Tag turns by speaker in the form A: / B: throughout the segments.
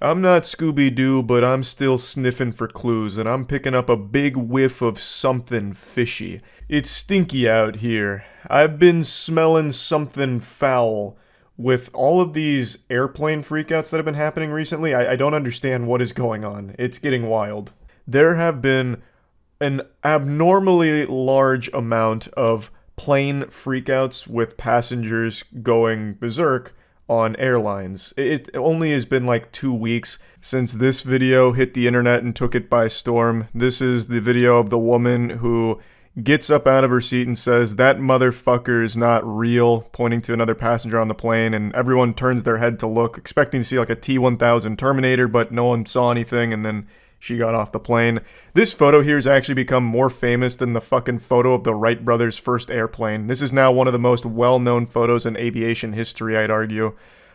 A: I'm not Scooby-Doo, but I'm still sniffing for clues, and I'm picking up a big whiff of something fishy. It's stinky out here. I've been smelling something foul. With all of these airplane freakouts that have been happening recently, I don't understand what is going on. It's getting wild. There have been an abnormally large amount of plane freakouts with passengers going berserk on airlines. It only has been like 2 weeks since this video hit the internet and took it by storm. This is the video of the woman who gets up out of her seat and says, "That motherfucker is not real," pointing to another passenger on the plane, and everyone turns their head to look, expecting to see like a T-1000 Terminator, but no one saw anything, and then she got off the plane. This photo here has actually become more famous than the fucking photo of the Wright brothers' first airplane. This is now one of the most well-known photos in aviation history, I'd argue.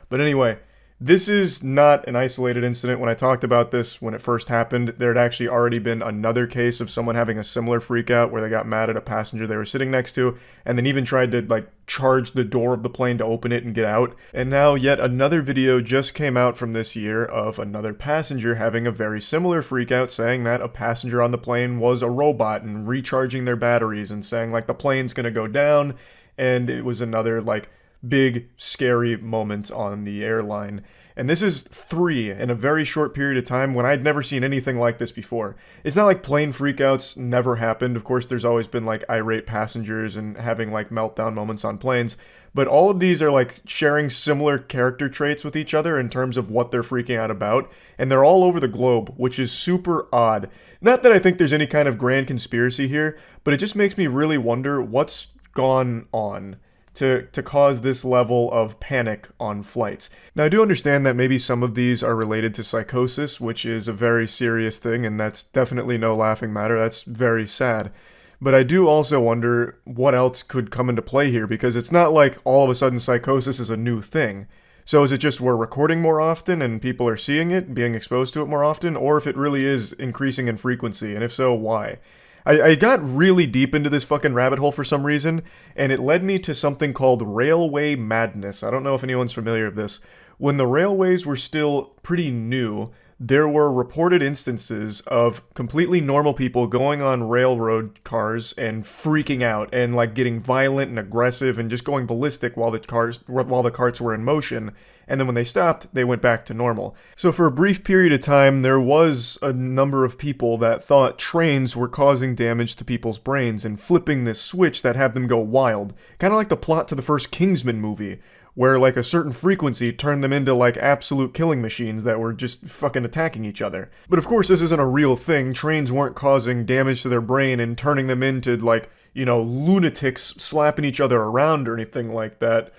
A: But anyway, this is not an isolated incident. When I talked about this when it first happened, there had actually already been another case of someone having a similar freakout where they got mad at a passenger they were sitting next to and then even tried to like charge the door of the plane to open it and get out. And now yet another video just came out from this year of another passenger having a very similar freakout, saying that a passenger on the plane was a robot and recharging their batteries and saying like the plane's gonna go down, and it was another like big scary moment on the airline. And this is 3 in a very short period of time when I'd never seen anything like this before. It's not like plane freakouts never happened. Of course, there's always been like irate passengers and having like meltdown moments on planes. But all of these are like sharing similar character traits with each other in terms of what they're freaking out about. And they're all over the globe, which is super odd. Not that I think there's any kind of grand conspiracy here, but it just makes me really wonder what's gone on to cause this level of panic on flights. Now, I do understand that maybe some of these are related to psychosis, which is a very serious thing, and that's definitely no laughing matter. That's very sad. But I do also wonder what else could come into play here, because it's not like all of a sudden psychosis is a new thing. So is it just we're recording more often and people are seeing it, being exposed to it more often, or if it really is increasing in frequency, and if so, why? I got really deep into this fucking rabbit hole for some reason, and it led me to something called railway madness. I don't know if anyone's familiar with this. When the railways were still pretty new, there were reported instances of completely normal people going on railroad cars and freaking out and like getting violent and aggressive and just going ballistic while the carts were in motion. And then when they stopped, they went back to normal. So for a brief period of time, there was a number of people that thought trains were causing damage to people's brains and flipping this switch that had them go wild. Kind of like the plot to the first Kingsman movie, where like a certain frequency turned them into like absolute killing machines that were just fucking attacking each other. But of course this isn't a real thing. Trains weren't causing damage to their brain and turning them into like, you know, lunatics slapping each other around or anything like that.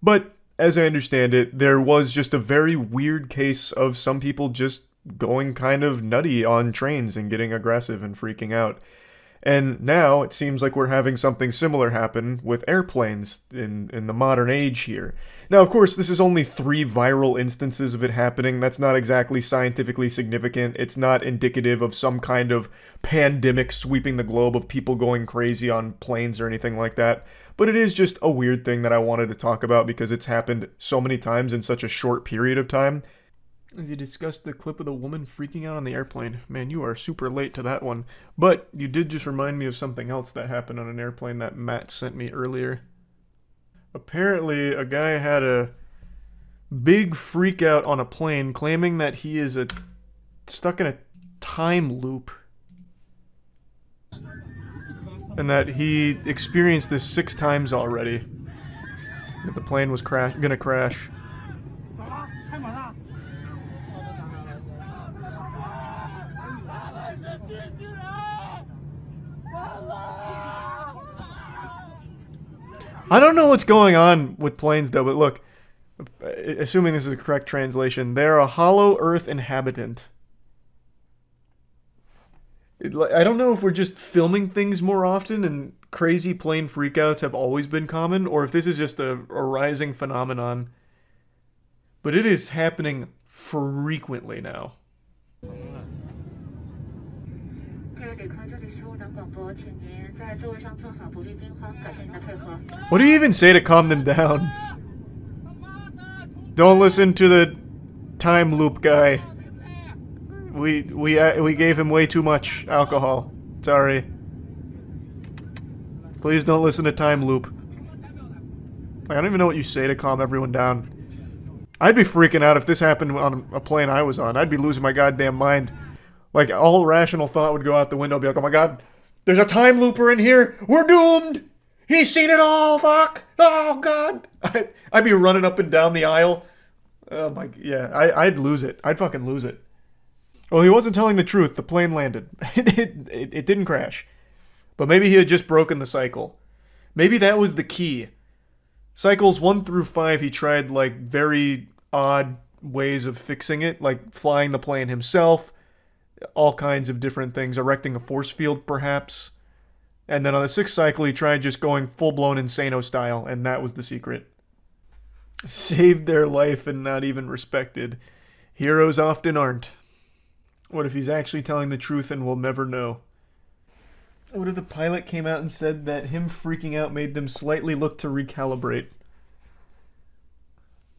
A: But as I understand it, there was just a very weird case of some people just going kind of nutty on trains and getting aggressive and freaking out. And now it seems like we're having something similar happen with airplanes in the modern age here. Now, of course, this is only 3 viral instances of it happening. That's not exactly scientifically significant. It's not indicative of some kind of pandemic sweeping the globe of people going crazy on planes or anything like that. But it is just a weird thing that I wanted to talk about because it's happened so many times in such a short period of time. As you discussed the clip of the woman freaking out on the airplane. Man, you are super late to that one. But you did just remind me of something else that happened on an airplane that Matt sent me earlier. Apparently, a guy had a big freak out on a plane claiming that he is stuck in a time loop. And that he experienced this 6 times already. That the plane was gonna crash. I don't know what's going on with planes though, but look, assuming this is a correct translation, they're a hollow earth inhabitant. I don't know if we're just filming things more often and crazy plane freakouts have always been common, or if this is just a rising phenomenon. But it is happening frequently now. What do you even say to calm them down? Don't listen to the time loop guy. We gave him way too much alcohol. Sorry. Please don't listen to Time Loop. Like, I don't even know what you say to calm everyone down. I'd be freaking out if this happened on a plane I was on. I'd be losing my goddamn mind. Like, all rational thought would go out the window. Be like, oh my god, there's a time looper in here. We're doomed. He's seen it all. Fuck. Oh god. I'd be running up and down the aisle. Oh my, yeah. I'd lose it. I'd fucking lose it. Well, he wasn't telling the truth. The plane landed. It didn't crash. But maybe he had just broken the cycle. Maybe that was the key. Cycles 1 through 5, he tried, like, very odd ways of fixing it, like flying the plane himself, all kinds of different things, erecting a force field, perhaps. And then on the 6th cycle, he tried just going full-blown Insano style, and that was the secret. Saved their life and not even respected. Heroes often aren't. What if he's actually telling the truth and we'll never know? What if the pilot came out and said that him freaking out made them slightly look to recalibrate?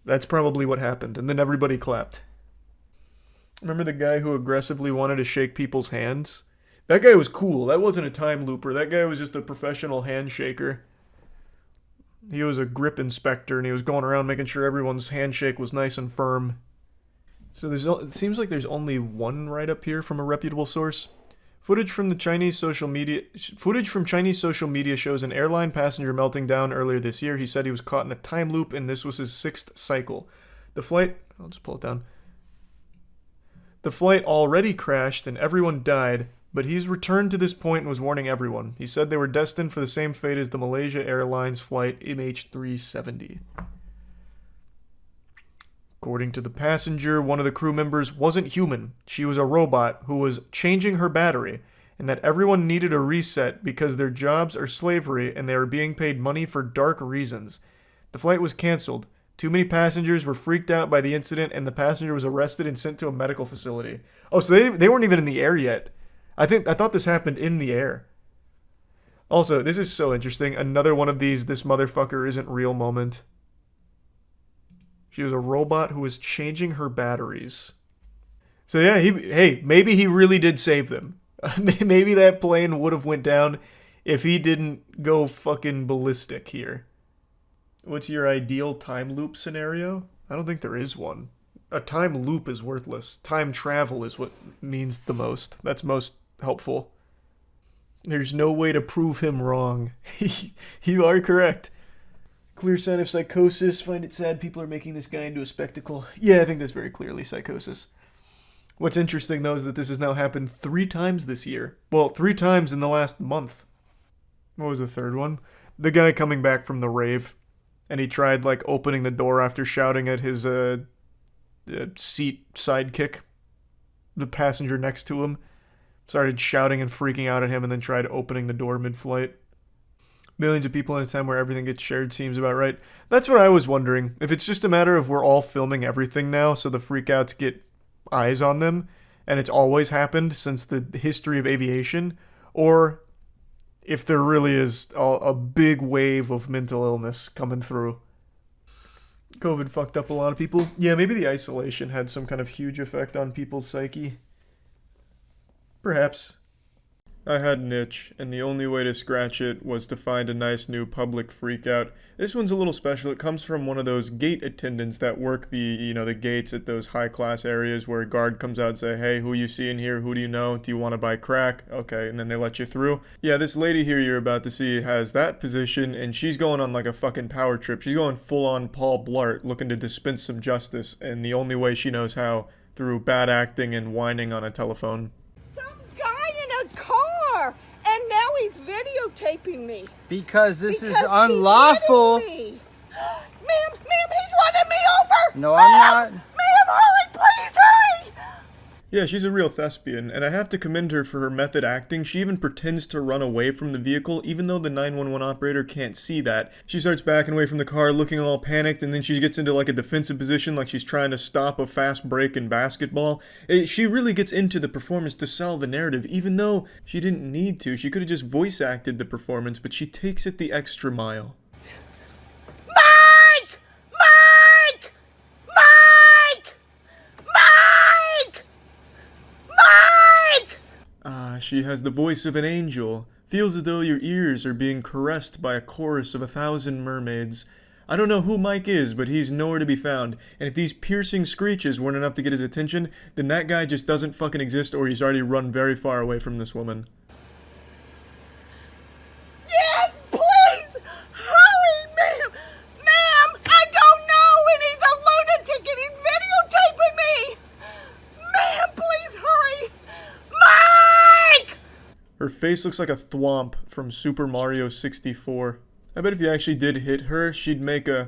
A: That's probably what happened, and then everybody clapped. Remember the guy who aggressively wanted to shake people's hands? That guy was cool. That wasn't a time looper. That guy was just a professional handshaker. He was a grip inspector, and he was going around making sure everyone's handshake was nice and firm. So it seems like there's only one write-up here from a reputable source. Footage from Chinese social media shows an airline passenger melting down earlier this year. He said he was caught in a time loop, and this was his 6th cycle. I'll just pull it down. The flight already crashed, and everyone died, but he's returned to this point and was warning everyone. He said they were destined for the same fate as the Malaysia Airlines flight MH370. According to the passenger, one of the crew members wasn't human. She was a robot who was changing her battery, and that everyone needed a reset because their jobs are slavery and they were being paid money for dark reasons. The flight was canceled. Too many passengers were freaked out by the incident, and the passenger was arrested and sent to a medical facility. Oh, so they weren't even in the air yet. I thought this happened in the air. Also, this is so interesting. Another one of these "this motherfucker isn't real" moment. She was a robot who was changing her batteries. So yeah, maybe he really did save them. Maybe that plane would have went down if he didn't go fucking ballistic here. What's your ideal time loop scenario? I don't think there is one. A time loop is worthless. Time travel is what means the most. That's most helpful. There's no way to prove him wrong. You are correct. Clear sign of psychosis. Find it sad people are making this guy into a spectacle. Yeah, I think that's very clearly psychosis. What's interesting, though, is that this has now happened 3 times this year. Well, 3 times in the last month. What was the third one? The guy coming back from the rave. And he tried, like, opening the door after shouting at his seat sidekick. The passenger next to him. Started shouting and freaking out at him and then tried opening the door mid-flight. Millions of people in a time where everything gets shared seems about right. That's what I was wondering. If it's just a matter of we're all filming everything now, so the freakouts get eyes on them, and it's always happened since the history of aviation, or if there really is a big wave of mental illness coming through. COVID fucked up a lot of people. Yeah, maybe the isolation had some kind of huge effect on people's psyche. Perhaps. I had an itch, and the only way to scratch it was to find a nice new public freakout. This one's a little special. It comes from one of those gate attendants that work the gates at those high-class areas where a guard comes out and say, hey, who you see in here? Who do you know? Do you want to buy crack? Okay, and then they let you through. Yeah, this lady here you're about to see has that position, and she's going on like a fucking power trip. She's going full-on Paul Blart, looking to dispense some justice, and the only way she knows how, through bad acting and whining on a telephone.
B: And now he's videotaping me.
C: Because this is unlawful.
B: Ma'am, he's running me over.
C: No, I'm not.
B: Ma'am, hurry, please hurry.
A: Yeah, she's a real thespian, and I have to commend her for her method acting. She even pretends to run away from the vehicle, even though the 911 operator can't see that. She starts backing away from the car, looking all panicked, and then she gets into like a defensive position, like she's trying to stop a fast break in basketball. She really gets into the performance to sell the narrative, even though she didn't need to. She could have just voice acted the performance, but she takes it the extra mile. She has the voice of an angel. Feels as though your ears are being caressed by a chorus of 1,000 mermaids. I don't know who Mike is, but he's nowhere to be found. And if these piercing screeches weren't enough to get his attention, then that guy just doesn't fucking exist, or he's already run very far away from this woman.
B: Yes, please! Hurry, ma'am! Ma'am, I don't know, and he's a lunatic and he's videotaping me! Ma'am, please hurry! Mike!
A: Her face looks like a thwomp from Super Mario 64. I bet if you actually did hit her, she'd make a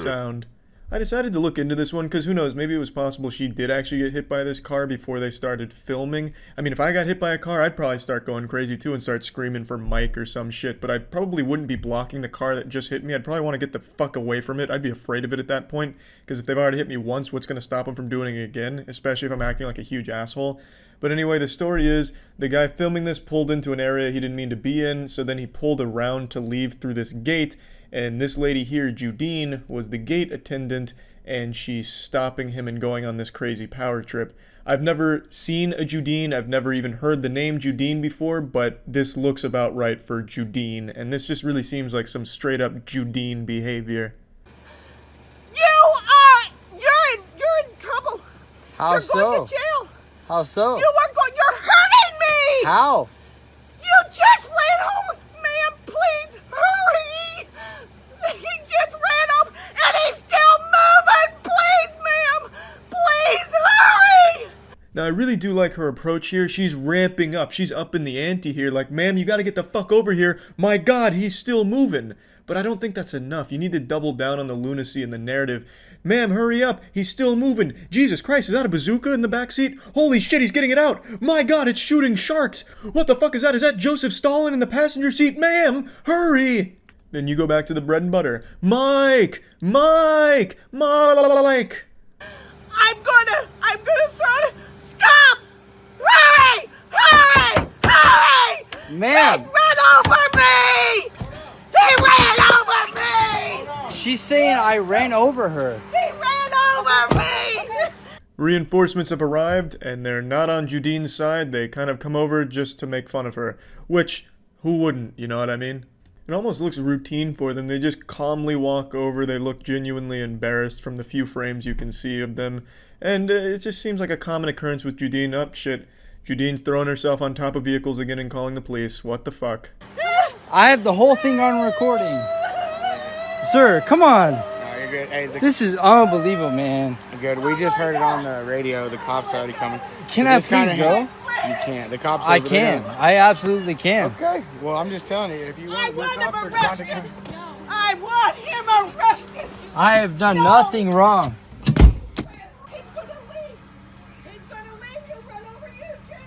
A: sound. I decided to look into this one because who knows, maybe it was possible she did actually get hit by this car before they started filming. I mean, if I got hit by a car, I'd probably start going crazy too and start screaming for Mike or some shit, but I probably wouldn't be blocking the car that just hit me. I'd probably want to get the fuck away from it. I'd be afraid of it at that point, because if they've already hit me once, what's going to stop them from doing it again, especially if I'm acting like a huge asshole. But anyway, the story is, the guy filming this pulled into an area he didn't mean to be in, so then he pulled around to leave through this gate, and this lady here, Judine, was the gate attendant, and she's stopping him and going on this crazy power trip. I've never seen a Judine, I've never even heard the name Judine before, but this looks about right for Judine, and this just really seems like some straight up Judine behavior.
B: You're in trouble.
C: How
B: You're
C: so?
B: going to jail.
C: How so?
B: You're hurting me!
C: How?
B: You just ran over! Ma'am, please, hurry! He just ran over and he's still moving! Please, ma'am! Please, hurry!
A: Now, I really do like her approach here. She's ramping up. She's up in the ante here. Like, ma'am, you gotta get the fuck over here. My God, he's still moving. But I don't think that's enough. You need to double down on the lunacy in the narrative. Ma'am, hurry up. He's still moving. Jesus Christ, is that a bazooka in the backseat? Holy shit, he's getting it out. My God, it's shooting sharks. What the fuck is that? Is that Joseph Stalin in the passenger seat? Ma'am, hurry. Then you go back to the bread and butter. Mike! Mike! Mike!
B: I'm gonna throw it. Stop! Hurry! Hurry! Hurry!
C: Ma'am!
B: He ran over me! He ran over me!
C: She's saying I ran over her.
B: He ran over me!
A: Reinforcements have arrived, and they're not on Judine's side. They kind of come over just to make fun of her. Which, who wouldn't, you know what I mean? It almost looks routine for them. They just calmly walk over. They look genuinely embarrassed from the few frames you can see of them. And it just seems like a common occurrence with Judine. Oh, shit. Judine's throwing herself on top of vehicles again and calling the police. What the fuck?
C: I have the whole thing on recording. Sir, come on.
D: No, you're good. Hey,
C: This is unbelievable, man.
D: good. We just heard it on the radio. The cops are already coming.
C: Can I please go?
D: You can't. The cops.
C: I
D: over there
C: can.
D: now.
C: I absolutely can.
D: Okay. Well, I'm just telling you. If you
B: I
D: want,
B: want
D: the
B: him
D: cops are
B: arrested!
D: contacting-
B: I want him arrested!
C: I have done nothing wrong.
B: He's gonna leave! He's gonna leave! He'll run over you, Chase!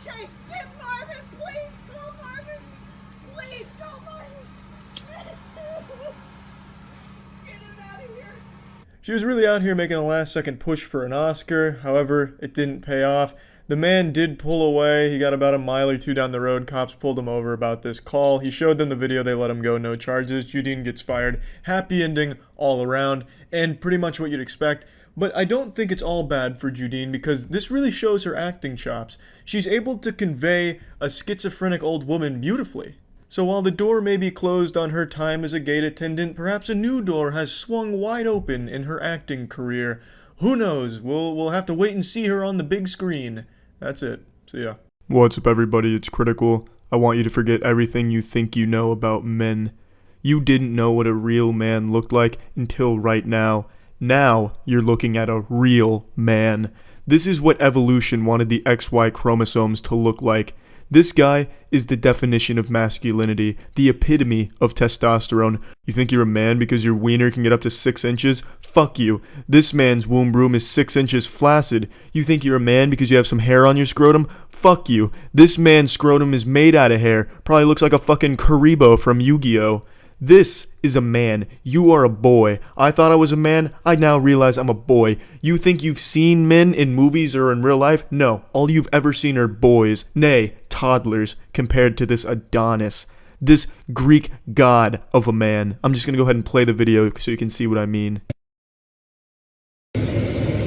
B: Chase, get Marvin! Please, call Marvin! Please, call Marvin! Get him out of here!
A: She was really out here making a last-second push for an Oscar. However, it didn't pay off. The man did pull away. He got about a mile or two down the road. Cops pulled him over about this call. He showed them the video. They let him go. No charges. Judine gets fired. Happy ending all around, and pretty much what you'd expect. But I don't think it's all bad for Judine, because this really shows her acting chops. She's able to convey a schizophrenic old woman beautifully. So while the door may be closed on her time as a gate attendant, perhaps a new door has swung wide open in her acting career. Who knows? We'll have to wait and see her on the big screen. That's it. See ya. What's up, everybody? It's Critical. I want you to forget everything you think you know about men. You didn't know what a real man looked like until right now. Now you're looking at a real man. This is what evolution wanted the XY chromosomes to look like. This guy is the definition of masculinity, the epitome of testosterone. You think you're a man because your wiener can get up to 6 inches? Fuck you. This man's womb broom is 6 inches flaccid. You think you're a man because you have some hair on your scrotum? Fuck you. This man's scrotum is made out of hair. Probably looks like a fucking Karibo from Yu-Gi-Oh! This is a man. You are a boy. I thought I was a man. I now realize I'm a boy. You think you've seen men in movies or in real life? No. All you've ever seen are boys. Nay, toddlers, compared to this Adonis. This Greek god of a man. I'm just going to go ahead and play the video so you can see what I mean.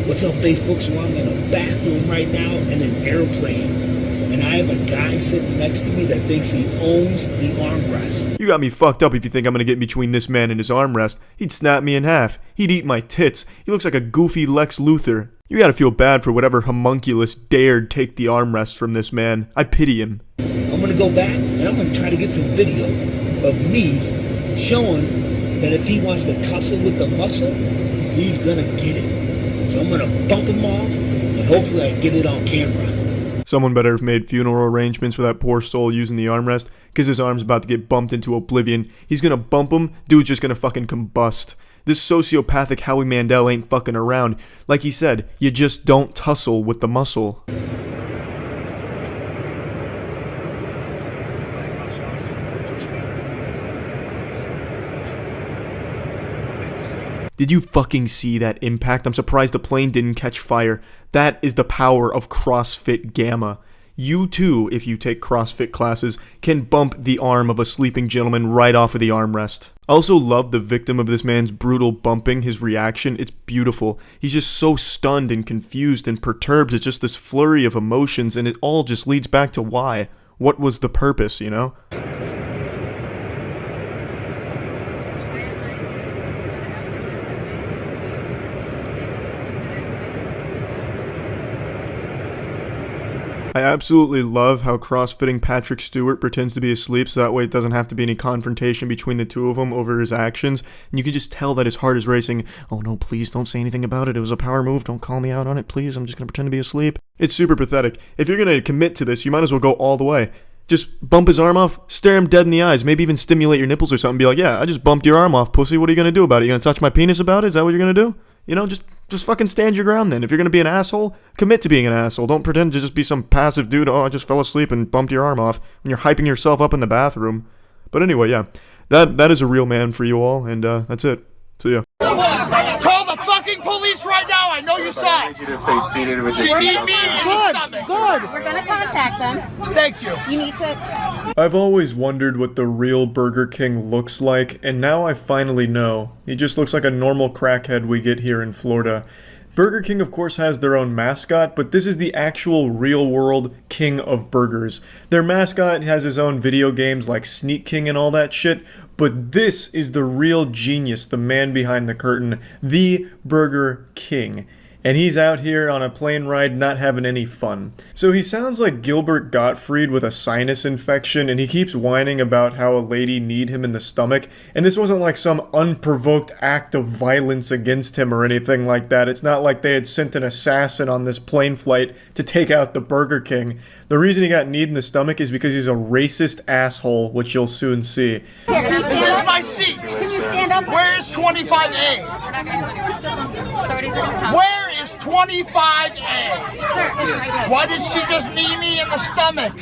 E: What's up, Facebook? So I'm in a bathroom right now in an airplane. and I have a guy sitting next to me that thinks he owns the armrest.
A: You got me fucked up if you think I'm gonna get between this man and his armrest. He'd snap me in half. He'd eat my tits. He looks like a goofy Lex Luthor. You gotta feel bad for whatever homunculus dared take the armrest from this man. I pity him.
E: I'm gonna go back and I'm gonna try to get some video of me showing that if he wants to tussle with the muscle, he's gonna get it. So I'm gonna bump him off and hopefully I get it on camera.
A: Someone better have made funeral arrangements for that poor soul using the armrest, because his arm's about to get bumped into oblivion. He's gonna bump him, dude's just gonna fucking combust. This sociopathic Howie Mandel ain't fucking around. Like he said, you just don't tussle with the muscle. Did you fucking see that impact? I'm surprised the plane didn't catch fire. That is the power of CrossFit Gamma. You too, if you take CrossFit classes, can bump the arm of a sleeping gentleman right off of the armrest. I also love the victim of this man's brutal bumping, his reaction. It's beautiful. He's just so stunned and confused and perturbed. It's just this flurry of emotions, and it all just leads back to why. What was the purpose, you know? I absolutely love how crossfitting Patrick Stewart pretends to be asleep so that way it doesn't have to be any confrontation between the two of them over his actions. And you can just tell that his heart is racing. Oh no, please don't say anything about it. It was a power move. Don't call me out on it, please. I'm just going to pretend to be asleep. It's super pathetic. If you're going to commit to this, you might as well go all the way. Just bump his arm off, stare him dead in the eyes, maybe even stimulate your nipples or something. Be like, yeah, I just bumped your arm off, pussy. What are you going to do about it? You going to touch my penis about it? Is that what you're going to do? You know, just fucking stand your ground then. If you're gonna be an asshole, commit to being an asshole. Don't pretend to just be some passive dude, oh, I just fell asleep and bumped your arm off, when you're hyping yourself up in the bathroom. But anyway, yeah, that is a real man for you all, and that's it. See ya.
F: Call the fucking police right now. I know you saw it. She beat me in the stomach.
B: Good. We're gonna contact them.
F: Thank you.
B: You need to.
A: I've always wondered what the real Burger King looks like, and now I finally know. He just looks like a normal crackhead we get here in Florida. Burger King, of course, has their own mascot, but this is the actual real-world king of burgers. Their mascot has his own video games like Sneak King and all that shit, but this is the real genius, the man behind the curtain, the Burger King. And he's out here on a plane ride not having any fun. So he sounds like Gilbert Gottfried with a sinus infection, and he keeps whining about how a lady kneed him in the stomach. And this wasn't like some unprovoked act of violence against him or anything like that. It's not like they had sent an assassin on this plane flight to take out the Burger King. The reason he got kneed in the stomach is because he's a racist asshole, which you'll soon see.
F: This is my seat.
B: Can you stand up?
F: Where is 25A? Where is 25A? Why did she just knee me in the stomach?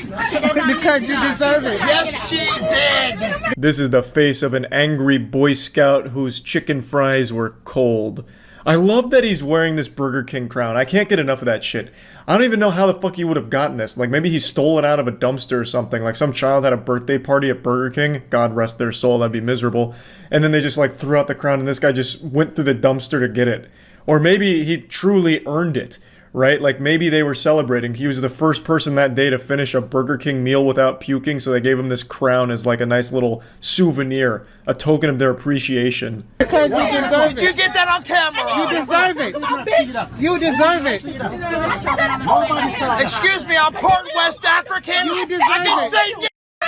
B: Because you deserve it.
F: Yes, she did.
A: This is the face of an angry Boy Scout whose chicken fries were cold. I love that he's wearing this Burger King crown. I can't get enough of that shit. I don't even know how the fuck he would have gotten this. Like, maybe he stole it out of a dumpster or something. Like, some child had a birthday party at Burger King. God rest their soul, that'd be miserable. And then they just, like, threw out the crown, and this guy just went through the dumpster to get it. Or maybe he truly earned it, right? Like, maybe they were celebrating. He was the first person that day to finish a Burger King meal without puking, so they gave him this crown as, like, a nice little souvenir, a token of their appreciation.
B: Because you deserve it.
F: Did you get that on camera?
B: You deserve it. You deserve it.
F: Excuse me, I'm part West African.
B: You deserve
F: I can
B: it.
F: say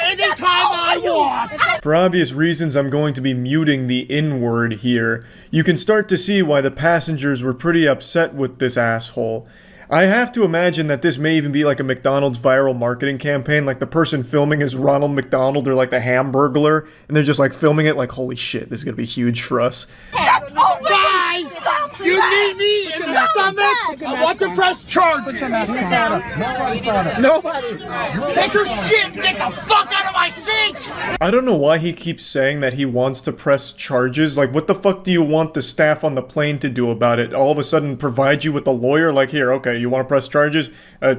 F: anytime I want.
A: For obvious reasons, I'm going to be muting the N-word here. You can start to see why the passengers were pretty upset with this asshole. I have to imagine that this may even be like a McDonald's viral marketing campaign, like the person filming is Ronald McDonald or like the Hamburglar, and they're just like filming it like, holy shit, this is gonna be huge for us.
F: Guys, you need me in the stomach. I want to press charges.
B: Nobody.
F: Take your shit and get the fuck out of my seat.
A: I don't know why he keeps saying that he wants to press charges. Like, what the fuck do you want the staff on the plane to do about it? All of a sudden provide you with a lawyer? Like, here, okay, you want to press charges?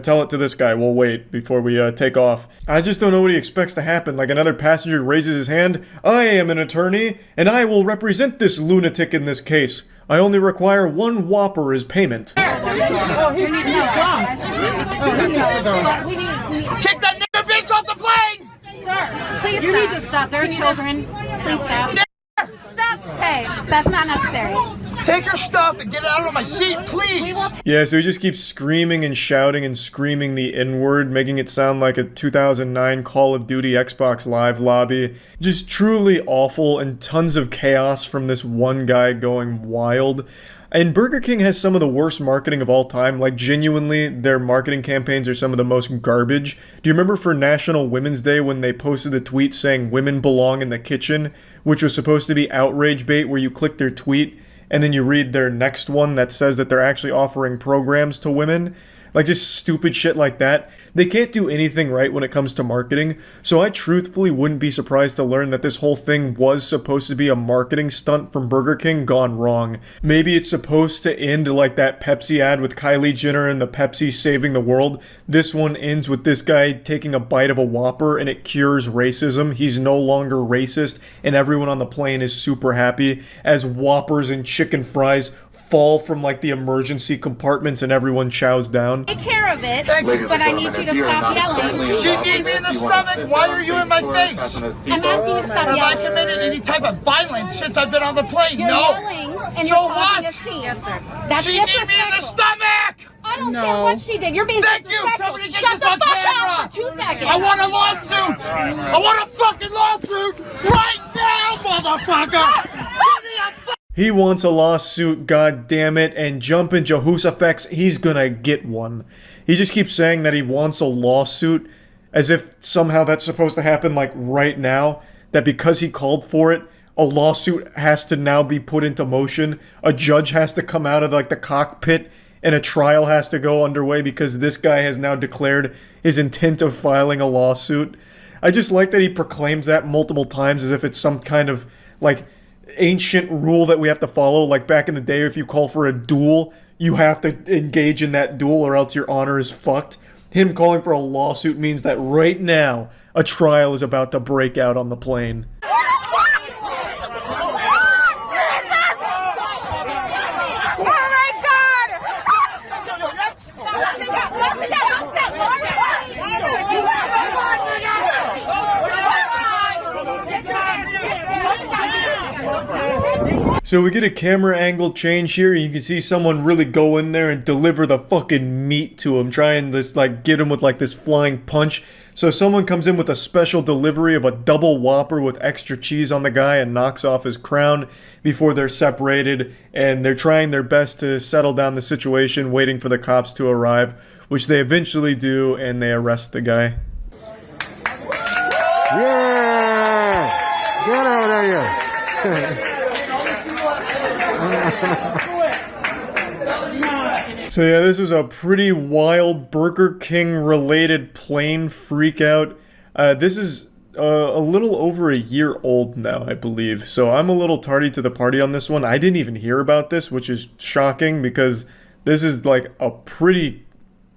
A: Tell it to this guy. We'll wait before we take off. I just don't know what he expects to happen. Like, another passenger raises his hand. I am an attorney, and I will represent this lunatic in this case. I only require one Whopper as payment.
B: Oh, he's drunk.
F: Kick that nigger bitch off the plane!
G: Sir, please you need to stop. There are children. Please stop. Stop. Hey, that's not necessary.
F: Take your stuff and get it out of my seat, please!
A: Yeah, so he just keeps screaming and shouting and screaming the N-word, making it sound like a 2009 Call of Duty Xbox Live lobby. Just truly awful, and tons of chaos from this one guy going wild. And Burger King has some of the worst marketing of all time. Like, genuinely, their marketing campaigns are some of the most garbage. Do you remember for National Women's Day when they posted a tweet saying women belong in the kitchen, which was supposed to be outrage bait, where you click their tweet and then you read their next one that says that they're actually offering programs to women? Like, just stupid shit like that. They can't do anything right when it comes to marketing, so I truthfully wouldn't be surprised to learn that this whole thing was supposed to be a marketing stunt from Burger King gone wrong. Maybe it's supposed to end like that Pepsi ad with Kylie Jenner and the Pepsi saving the world. This one ends with this guy taking a bite of a Whopper and it cures racism. He's no longer racist, and everyone on the plane is super happy as Whoppers and chicken fries fall from like the emergency compartments and everyone chows down.
G: Take care of it, but I need you to stop yelling.
F: She need me in the stomach. Why are you in my face?
G: I'm asking you to stop
F: Have
G: yelling.
F: I committed any type of violence since I've been on the plane?
G: You're
F: No.
G: yelling and
F: So
G: you're causing
F: what?
G: a scene. Yes, sir. That's
F: She need me in the
G: disrespectful.
F: stomach.
G: I don't care what she did. You're being
F: Thank you.
G: disrespectful.
F: Somebody get
G: Shut
F: this
G: the
F: on
G: fuck
F: camera.
G: up for 2 seconds.
F: I want a lawsuit. I want a fucking lawsuit right now, motherfucker. Give me a
A: He wants a lawsuit, god damn it, and jumping Jehoshaphat, he's gonna get one. He just keeps saying that he wants a lawsuit, as if somehow that's supposed to happen like right now, that because he called for it, a lawsuit has to now be put into motion, a judge has to come out of like the cockpit, and a trial has to go underway because this guy has now declared his intent of filing a lawsuit. I just like that he proclaims that multiple times as if it's some kind of like ancient rule that we have to follow. Like back in the day, if you call for a duel, you have to engage in that duel or else your honor is fucked. Him calling for a lawsuit means that right now a trial is about to break out on the plane. So we get a camera angle change here. You can see someone really go in there and deliver the fucking meat to him, trying this like get him with like this flying punch. So someone comes in with a special delivery of a double Whopper with extra cheese on the guy and knocks off his crown before they're separated, and they're trying their best to settle down the situation, waiting for the cops to arrive, which they eventually do, and they arrest the guy.
H: Yeah! Get out of here!
A: So yeah, this was a pretty wild Burger King related plane freakout. This is a little over a year old now, I believe. So I'm a little tardy to the party on this one. I didn't even hear about this, which is shocking because this is like a pretty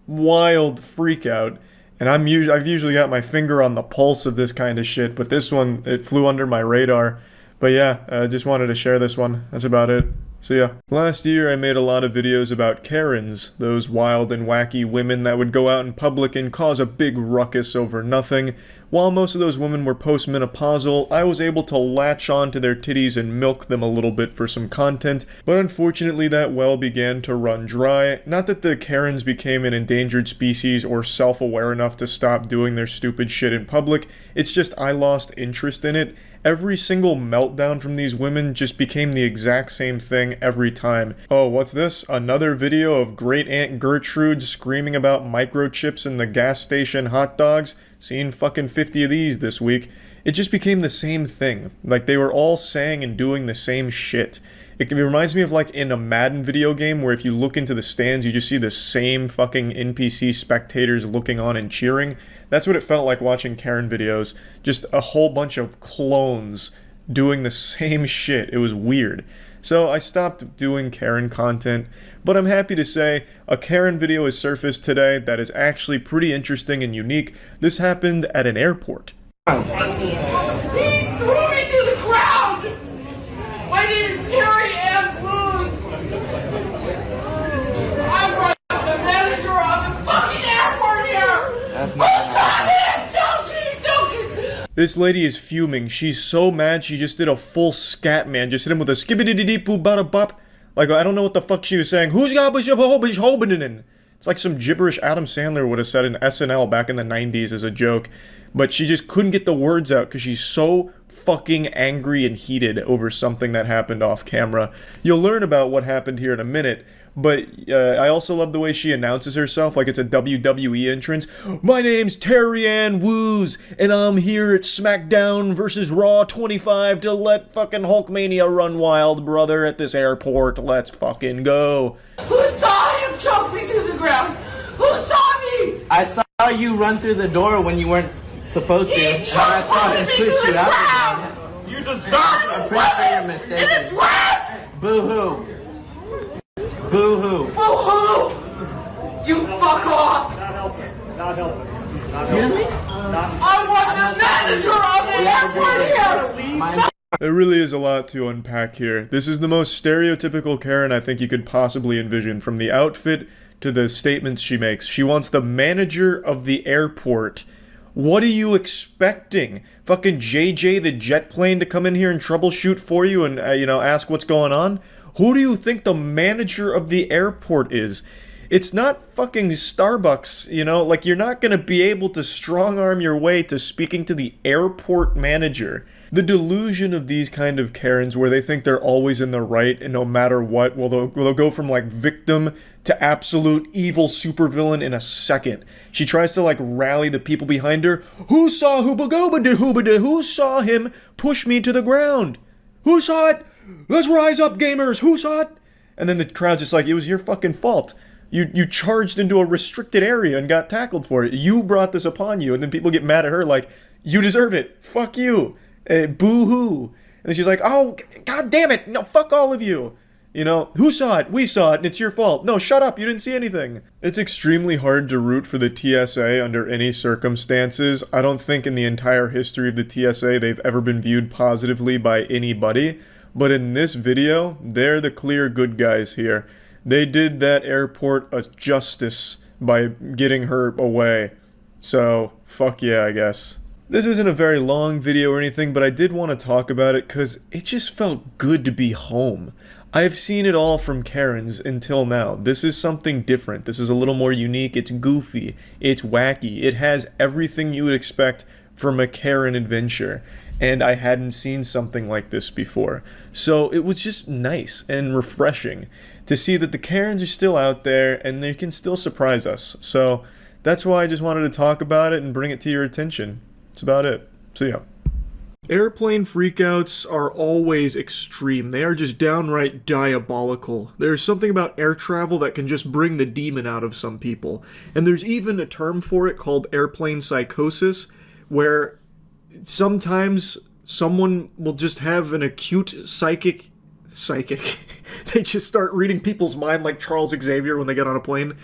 A: wild freakout. And I've usually got my finger on the pulse of this kind of shit, but this one, it flew under my radar. But yeah, I just wanted to share this one. That's about it. So yeah. Last year I made a lot of videos about Karens, those wild and wacky women that would go out in public and cause a big ruckus over nothing. While most of those women were postmenopausal, I was able to latch on to their titties and milk them a little bit for some content, but unfortunately that well began to run dry. Not that the Karens became an endangered species or self-aware enough to stop doing their stupid shit in public, it's just I lost interest in it. Every single meltdown from these women just became the exact same thing every time. Oh, what's this? Another video of Great Aunt Gertrude screaming about microchips in the gas station hot dogs? Seen fucking 50 of these this week. It just became the same thing. Like, they were all saying and doing the same shit. It reminds me of like in a Madden video game where if you look into the stands, you just see the same fucking NPC spectators looking on and cheering. That's what it felt like watching Karen videos. Just a whole bunch of clones doing the same shit. It was weird. So I stopped doing Karen content, but I'm happy to say a Karen video has surfaced today that is actually pretty interesting and unique. This happened at an airport.
F: He threw me to the ground! My name is Terry Ann Blues! I'm the manager of the fucking airport!
A: This lady is fuming. She's so mad she just did a full scat, man. Just hit him with a skibbity-dee-dee-boo-bada-bop. Like, I don't know what the fuck she was saying. Who's got hobinin'? It's like some gibberish Adam Sandler would have said in SNL back in the 90s as a joke. But she just couldn't get the words out because she's so fucking angry and heated over something that happened off camera. You'll learn about what happened here in a minute. But I also love the way she announces herself like it's a WWE entrance. My name's Terry Ann Woos, and I'm here at SmackDown vs. Raw 25 to let fucking Hulkmania run wild, brother, at this airport. Let's fucking go.
F: Who saw him choke me to the ground? Who saw me?
I: I saw you run through the door when you weren't supposed to.
F: He
I: And I saw him
F: me
I: push
F: to
I: you
F: the
I: out
F: ground.
I: again.
F: You deserve it.
I: I'm pretty sure you're mistaken.
F: In a dress.
I: Boo-hoo. Boo-hoo.
F: Boo-hoo. You fuck off.
I: Excuse me?
F: I want the manager of the airport here.
A: There really is a lot to unpack here. This is the most stereotypical Karen I think you could possibly envision, from the outfit to the statements she makes. She wants the manager of the airport. What are you expecting? Fucking JJ the jet plane to come in here and troubleshoot for you and, ask what's going on? Who do you think the manager of the airport is? It's not fucking Starbucks, like you're not gonna be able to strong-arm your way to speaking to the airport manager. The delusion of these kind of Karens where they think they're always in the right and no matter what, they'll go from like victim to absolute evil supervillain in a second. She tries to like rally the people behind her. Who saw who saw him push me to the ground? Who saw it? Let's rise up, gamers! Who saw it? And then the crowd's just like, it was your fucking fault. You charged into a restricted area and got tackled for it. You brought this upon you. And then people get mad at her like, you deserve it. Fuck you. Boo-hoo. And then she's like, oh, god damn it. No, fuck all of you. Who saw it? We saw it, and it's your fault. No, shut up. You didn't see anything. It's extremely hard to root for the TSA under any circumstances. I don't think in the entire history of the TSA they've ever been viewed positively by anybody. But in this video, they're the clear good guys here. They did that airport a justice by getting her away. So, fuck yeah, I guess. This isn't a very long video or anything, but I did want to talk about it because it just felt good to be home. I've seen it all from Karens until now. This is something different. This is a little more unique. It's goofy. It's wacky. It has everything you would expect from a Karen adventure. And I hadn't seen something like this before. So it was just nice and refreshing to see that the Karens are still out there and they can still surprise us. So that's why I just wanted to talk about it and bring it to your attention. That's about it. See ya. Airplane freakouts are always extreme. They are just downright diabolical. There's something about air travel that can just bring the demon out of some people. And there's even a term for it called airplane psychosis, where sometimes someone will just have an acute psychic. They just start reading people's mind like Charles Xavier when they get on a plane.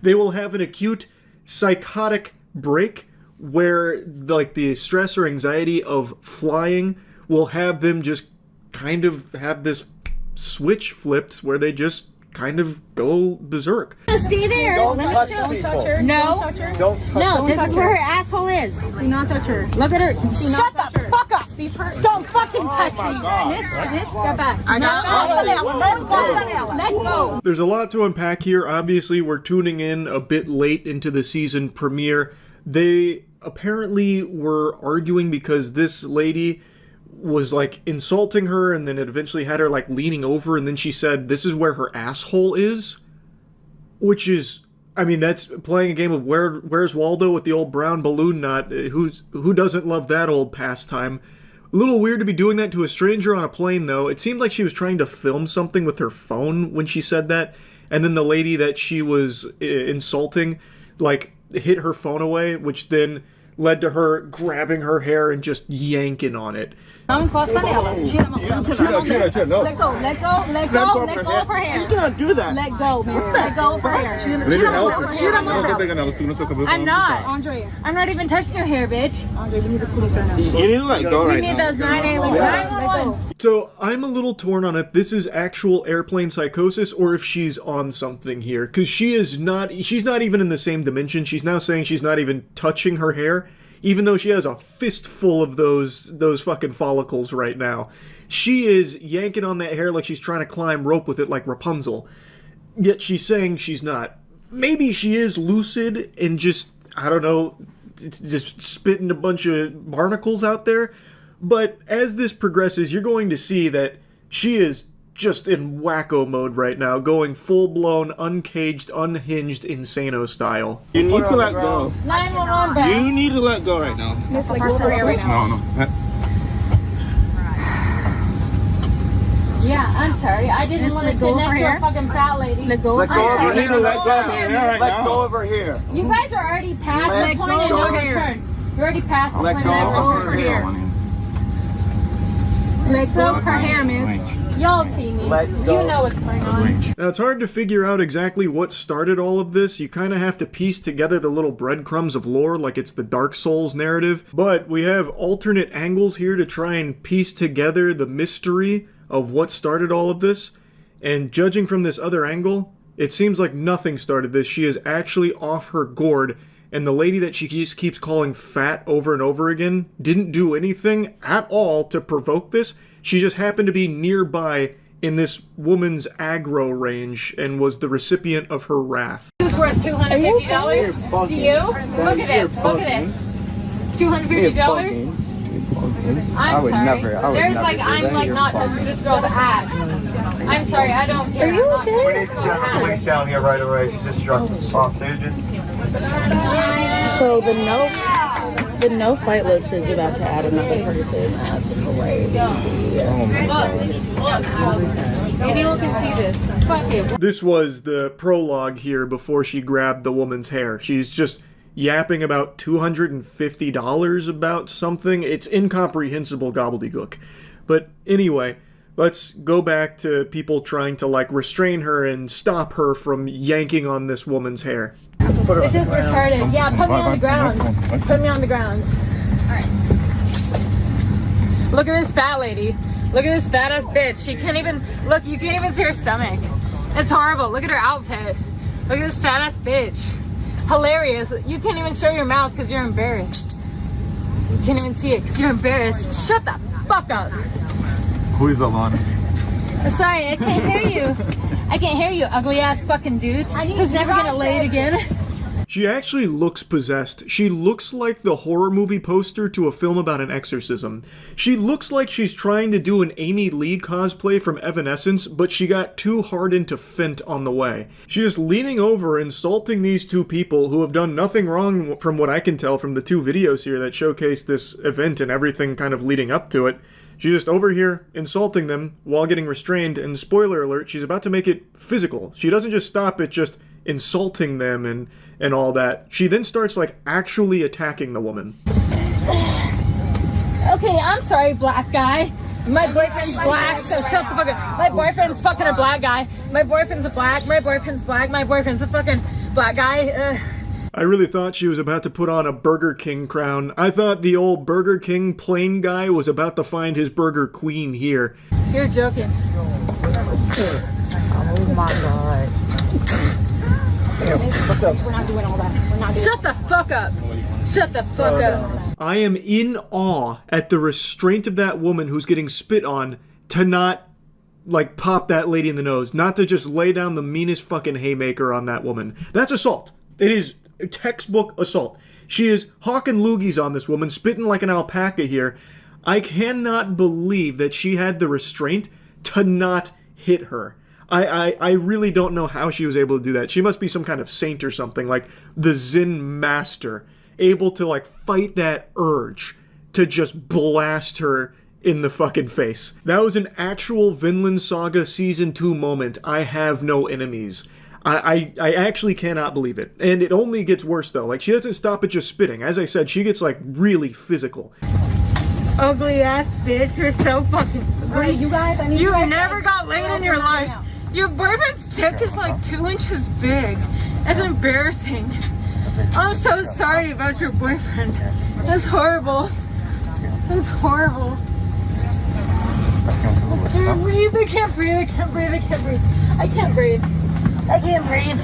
A: They will have an acute psychotic break where like the stress or anxiety of flying will have them just kind of have this switch flipped where they just kind of go berserk.
G: Stay there.
H: Don't
G: Let me
H: touch
G: show.
H: people.
G: Touch her. No.
H: Don't touch her. Don't touch
G: No, this is where her asshole is.
B: Do not touch her.
G: Look at her.
B: Shut the fuck up. Don't fucking touch me. Miss, step back. Let go.
A: There's a lot to unpack here. Obviously, we're tuning in a bit late into the season premiere. They apparently were arguing because this lady was like insulting her, and then it eventually had her like leaning over, and then she said this is where her asshole is, which is, I mean, that's playing a game of Where's Waldo with the old brown balloon knot. Who doesn't love that old pastime? A little weird to be doing that to a stranger on a plane, though. It seemed like she was trying to film something with her phone when she said that, and then the lady that she was insulting like hit her phone away, which then led to her grabbing her hair and just yanking on it.
B: Let go of her hair.
H: You cannot do that.
B: Let go, man. Let go of her hair.
G: I'm not.
B: Andrea.
G: I'm not even touching your hair, bitch.
B: Andrea, we need the police right now.
H: You need to let go
G: We
H: right
G: need
H: now.
G: those 911.
A: So I'm a little torn on if this is actual airplane psychosis or if she's on something here, because she's not even in the same dimension. She's now saying she's not even touching her hair. even though she has a fistful of those fucking follicles right now. She is yanking on that hair like she's trying to climb rope with it like Rapunzel. Yet she's saying she's not. Maybe she is lucid and just, I don't know, just spitting a bunch of barnacles out there. But as this progresses, you're going to see that she is just in wacko mode right now, going full-blown, uncaged, unhinged, insano style.
H: You need to let go.
G: 911 back.
H: You need to let go right now.
G: Miss the person right now. Yeah, I'm sorry. I didn't want to sit next to a fucking fat lady.
H: Let go. You need to let go of her right now. Let go over here.
G: You guys are already past the point of no return. You're already past the point of no return. Let go of her hair, miss. Y'all see me. You know what's going on.
A: Now, it's hard to figure out exactly what started all of this. You kind of have to piece together the little breadcrumbs of lore like it's the Dark Souls narrative. But we have alternate angles here to try and piece together the mystery of what started all of this. And judging from this other angle, it seems like nothing started this. She is actually off her gourd. And the lady that she just keeps calling fat over and over again didn't do anything at all to provoke this. She just happened to be nearby in this woman's aggro range and was the recipient of her wrath.
G: This is worth $250 to you? Look at this. Look at this. $250? I'm sorry. There's like, I'm like not touching this girl's ass. I'm sorry, I don't care. Are you okay?
J: We need to get the police down here right away. She just struck oxygen.
B: So the no flight list is about to add another person. That's crazy. Oh my god.
G: Anyone can see this. Fuck it.
A: This was the prologue here before she grabbed the woman's hair. She's just yapping about $250 about something. It's incomprehensible gobbledygook. But anyway, let's go back to people trying to like restrain her and stop her from yanking on this woman's hair.
G: This is retarded. Yeah, put me on the ground. Put me on the ground. Alright. Look at this fat lady. Look at this fat ass bitch. She can't even, look, you can't even see her stomach. It's horrible. Look at her outfit. Look at this fat ass bitch. Hilarious. You can't even show your mouth because you're embarrassed. You can't even see it because you're embarrassed. Shut the fuck up.
J: Who is Alana?
G: Sorry, I can't hear you. I can't hear you, ugly ass fucking dude who's never gonna lay it again.
A: She actually looks possessed. She looks like the horror movie poster to a film about an exorcism. She looks like she's trying to do an Amy Lee cosplay from Evanescence, but she got too hard into Fent on the way. She is leaning over, insulting these two people who have done nothing wrong from what I can tell from the two videos here that showcase this event and everything kind of leading up to it. She's just over here insulting them while getting restrained, and spoiler alert, she's about to make it physical. She doesn't just stop at just insulting them and all that. She then starts like actually attacking the woman.
G: Okay, I'm sorry, black guy. My boyfriend's black, so shut the fuck up. My boyfriend's fucking a black guy. My boyfriend's a black. My boyfriend's black. My boyfriend's a fucking black guy.
A: I really thought she was about to put on a Burger King crown. I thought the old Burger King plain guy was about to find his Burger Queen here.
G: You're joking.
B: Oh my god.
G: We're not doing all that. We're not doing Shut the fuck up. Shut the fuck up.
A: I am in awe at the restraint of that woman who's getting spit on to not, like, pop that lady in the nose. Not to just lay down the meanest fucking haymaker on that woman. That's assault. It is textbook assault. She is hawking loogies on this woman, spitting like an alpaca here. I cannot believe that she had the restraint to not hit her. I really don't know how she was able to do that. She must be some kind of saint or something, like the Zen master, able to like fight that urge to just blast her in the fucking face. That was an actual Vinland Saga Season 2 moment. I have no enemies. I actually cannot believe it. And it only gets worse though. Like, she doesn't stop at just spitting. As I said, she gets like really physical.
G: Ugly ass bitch, you're so fucking ugly. You guys, you never got laid in your life. Your boyfriend's dick is like 2 inches big. That's embarrassing. I'm so sorry about your boyfriend. That's horrible. That's horrible. I can't breathe, I can't breathe, I can't breathe, I can't breathe. I can't breathe. I can't breathe.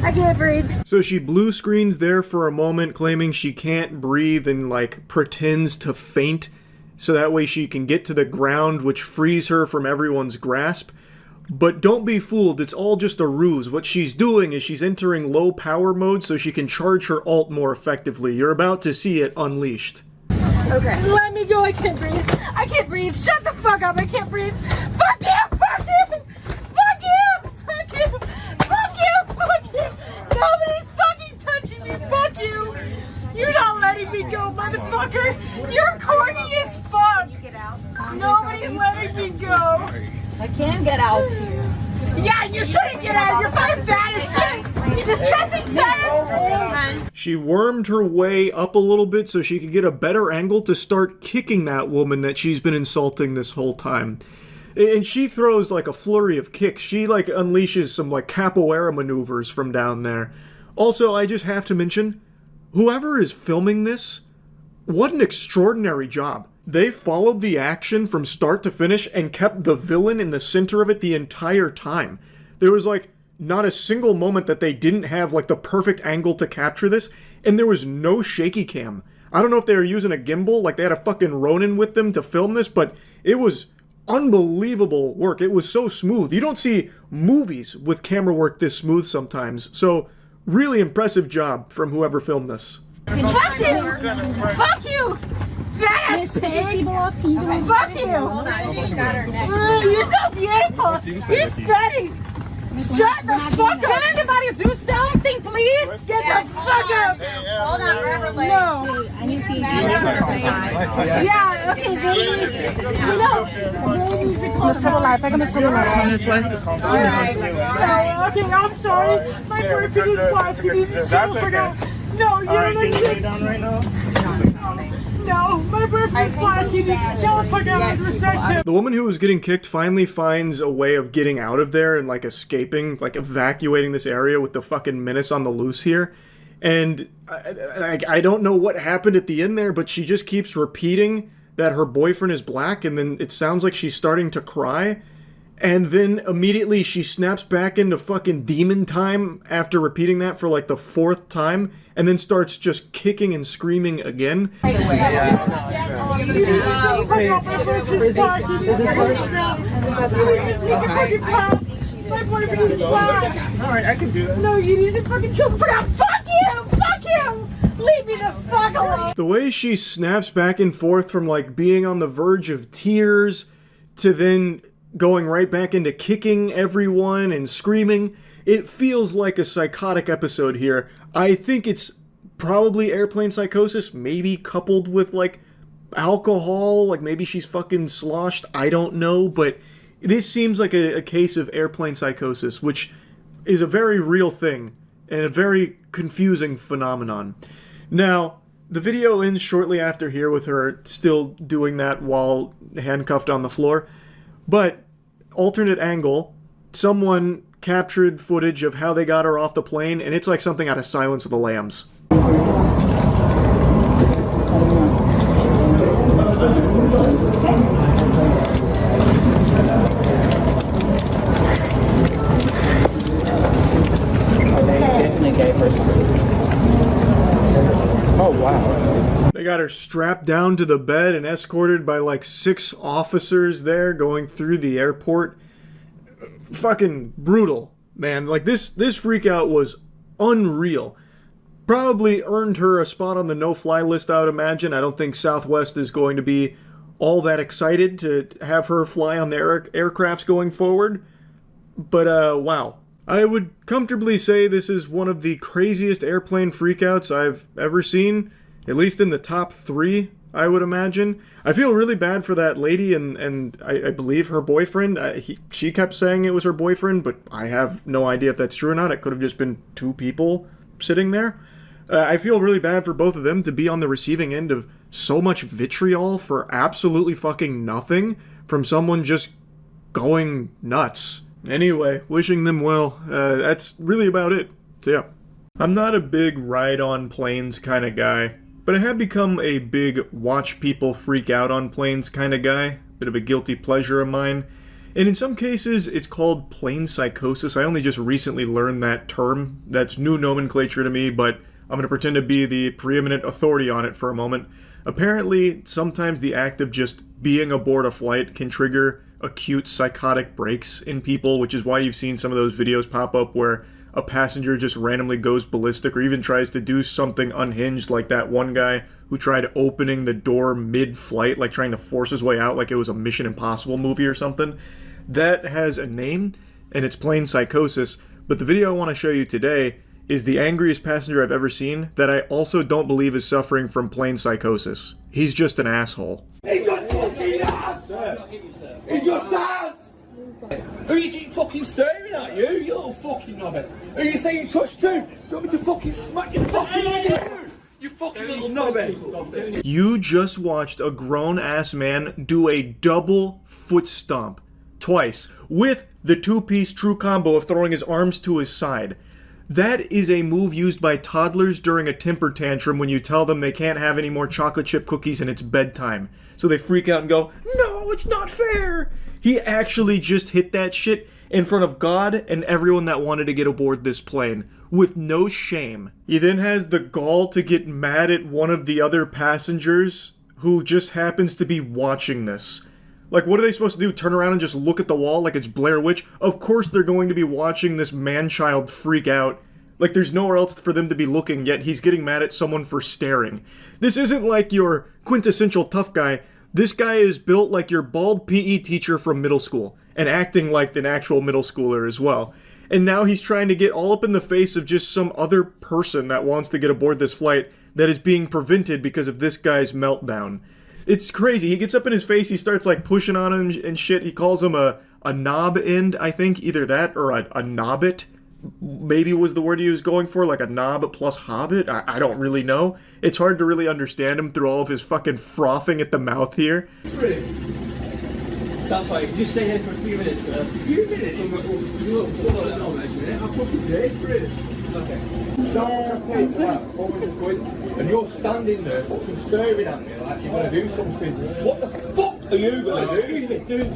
G: I can't breathe.
A: So she blue screens there for a moment, claiming she can't breathe and, like, pretends to faint so that way she can get to the ground, which frees her from everyone's grasp. But don't be fooled, it's all just a ruse. What she's doing is she's entering low power mode so she can charge her ult more effectively. You're about to see it unleashed.
G: Okay. Let me go, I can't breathe. I can't breathe. Shut the fuck up, I can't breathe. Fuck you! Fuck you! Fuck you! Fuck you! Fuck you! Fuck you! Nobody's fucking touching me! Fuck you! You're not letting me go, motherfucker! You're corny as fuck! Nobody's letting me go!
B: I can get out.
G: Yeah, you shouldn't get out! You're fucking fat as shit! You disgusting fat!
A: She wormed her way up a little bit so she could get a better angle to start kicking that woman that she's been insulting this whole time. And she throws like a flurry of kicks. She like unleashes some like capoeira maneuvers from down there. Also, I just have to mention, whoever is filming this, what an extraordinary job. They followed the action from start to finish and kept the villain in the center of it the entire time. There was like not a single moment that they didn't have like the perfect angle to capture this, and there was no shaky cam. I don't know if they were using a gimbal, like they had a fucking Ronin with them to film this, but it was unbelievable work. It was so smooth. You don't see movies with camera work this smooth sometimes. So really impressive job from whoever filmed this.
G: Fuck you! Fuck you! Fat ass pig! Fuck you! You're so beautiful! You're stunning! Shut the fuck up! Can anybody do something, please? Get the fuck up!
B: Hold on, grab her leg.
G: No!
B: I need to
G: Yeah, okay, baby. You know, they need to close
C: This way.
G: Okay, I'm sorry. My boyfriend is black. You need to shut the fuck up. No, you don't need to. No, my boyfriend's black. You need to shut the fuck up and respect him.
A: The woman who was getting kicked finally finds a way of getting out of there and like escaping, like evacuating this area with the fucking menace on the loose here. And I don't know what happened at the end there, but she just keeps repeating that her boyfriend is black, and then it sounds like she's starting to cry. And then immediately she snaps back into fucking demon time after repeating that for like the 4th time, and then starts just kicking and screaming again.
G: My boyfriend is black.
J: Alright, I can do that.
G: No, you need to fucking chill the fuck out. Fuck you! Fuck you! Leave me the fuck alone!
A: The way she snaps back and forth from like being on the verge of tears to then going right back into kicking everyone and screaming, it feels like a psychotic episode here. I think it's probably airplane psychosis, maybe coupled with like alcohol, like maybe she's fucking sloshed, I don't know, but this seems like a case of airplane psychosis, which is a very real thing and a very confusing phenomenon. Now, the video ends shortly after here with her still doing that while handcuffed on the floor, but alternate angle, someone captured footage of how they got her off the plane, and it's like something out of Silence of the Lambs.
C: Oh, wow.
A: They got her strapped down to the bed and escorted by like 6 officers there going through the airport. Fucking brutal, man. Like this freakout was unreal. Probably earned her a spot on the no-fly list, I would imagine. I don't think Southwest is going to be all that excited to have her fly on their aircrafts going forward. But, wow. I would comfortably say this is one of the craziest airplane freakouts I've ever seen. At least in the top 3, I would imagine. I feel really bad for that lady and I believe her boyfriend. She kept saying it was her boyfriend, but I have no idea if that's true or not. It could have just been 2 people sitting there. I feel really bad for both of them to be on the receiving end of so much vitriol for absolutely fucking nothing from someone just going nuts. Anyway, wishing them well. That's really about it. So yeah. I'm not a big ride on planes kind of guy, but I have become a big watch people freak out on planes kind of guy. Bit of a guilty pleasure of mine. And in some cases, it's called plain psychosis. I only just recently learned that term. That's new nomenclature to me, but I'm going to pretend to be the preeminent authority on it for a moment. Apparently, sometimes the act of just being aboard a flight can trigger acute psychotic breaks in people, which is why you've seen some of those videos pop up where a passenger just randomly goes ballistic or even tries to do something unhinged, like that one guy who tried opening the door mid-flight, like trying to force his way out like it was a Mission Impossible movie or something. That has a name, and it's plain psychosis, but the video I want to show you today is the angriest passenger I've ever seen that I also don't believe is suffering from plain psychosis. He's just an asshole.
F: He just fucking dance! He just dance! Who you keep fucking staring at, you little fucking knobhead? Who you saying shush to? Do you want me to fucking smack your fucking head? You fucking little knobhead!
A: You just watched a grown-ass man do a double foot stomp. Twice. With the two-piece true combo of throwing his arms to his side. That is a move used by toddlers during a temper tantrum when you tell them they can't have any more chocolate chip cookies and it's bedtime. So they freak out and go, "No, it's not fair!" He actually just hit that shit in front of God and everyone that wanted to get aboard this plane, with no shame. He then has the gall to get mad at one of the other passengers who just happens to be watching this. Like, what are they supposed to do? Turn around and just look at the wall like it's Blair Witch? Of course they're going to be watching this man-child freak out. Like, there's nowhere else for them to be looking, yet he's getting mad at someone for staring. This isn't like your quintessential tough guy. This guy is built like your bald PE teacher from middle school, and acting like an actual middle schooler as well. And now he's trying to get all up in the face of just some other person that wants to get aboard this flight that is being prevented because of this guy's meltdown. It's crazy. He gets up in his face, he starts like pushing on him and shit. He calls him a knob end, I think. Either that or a knobbit, maybe was the word he was going for, like a knob plus hobbit. I don't really know. It's hard to really understand him through all of his fucking frothing at the mouth here.
E: That's right, just stay here for a few minutes, sir. A few minutes?
F: I'm fucking dead for it. Okay. And you're standing there fucking staring at me like you're going to do something. What the fuck are you going to do?
E: Excuse me, dude.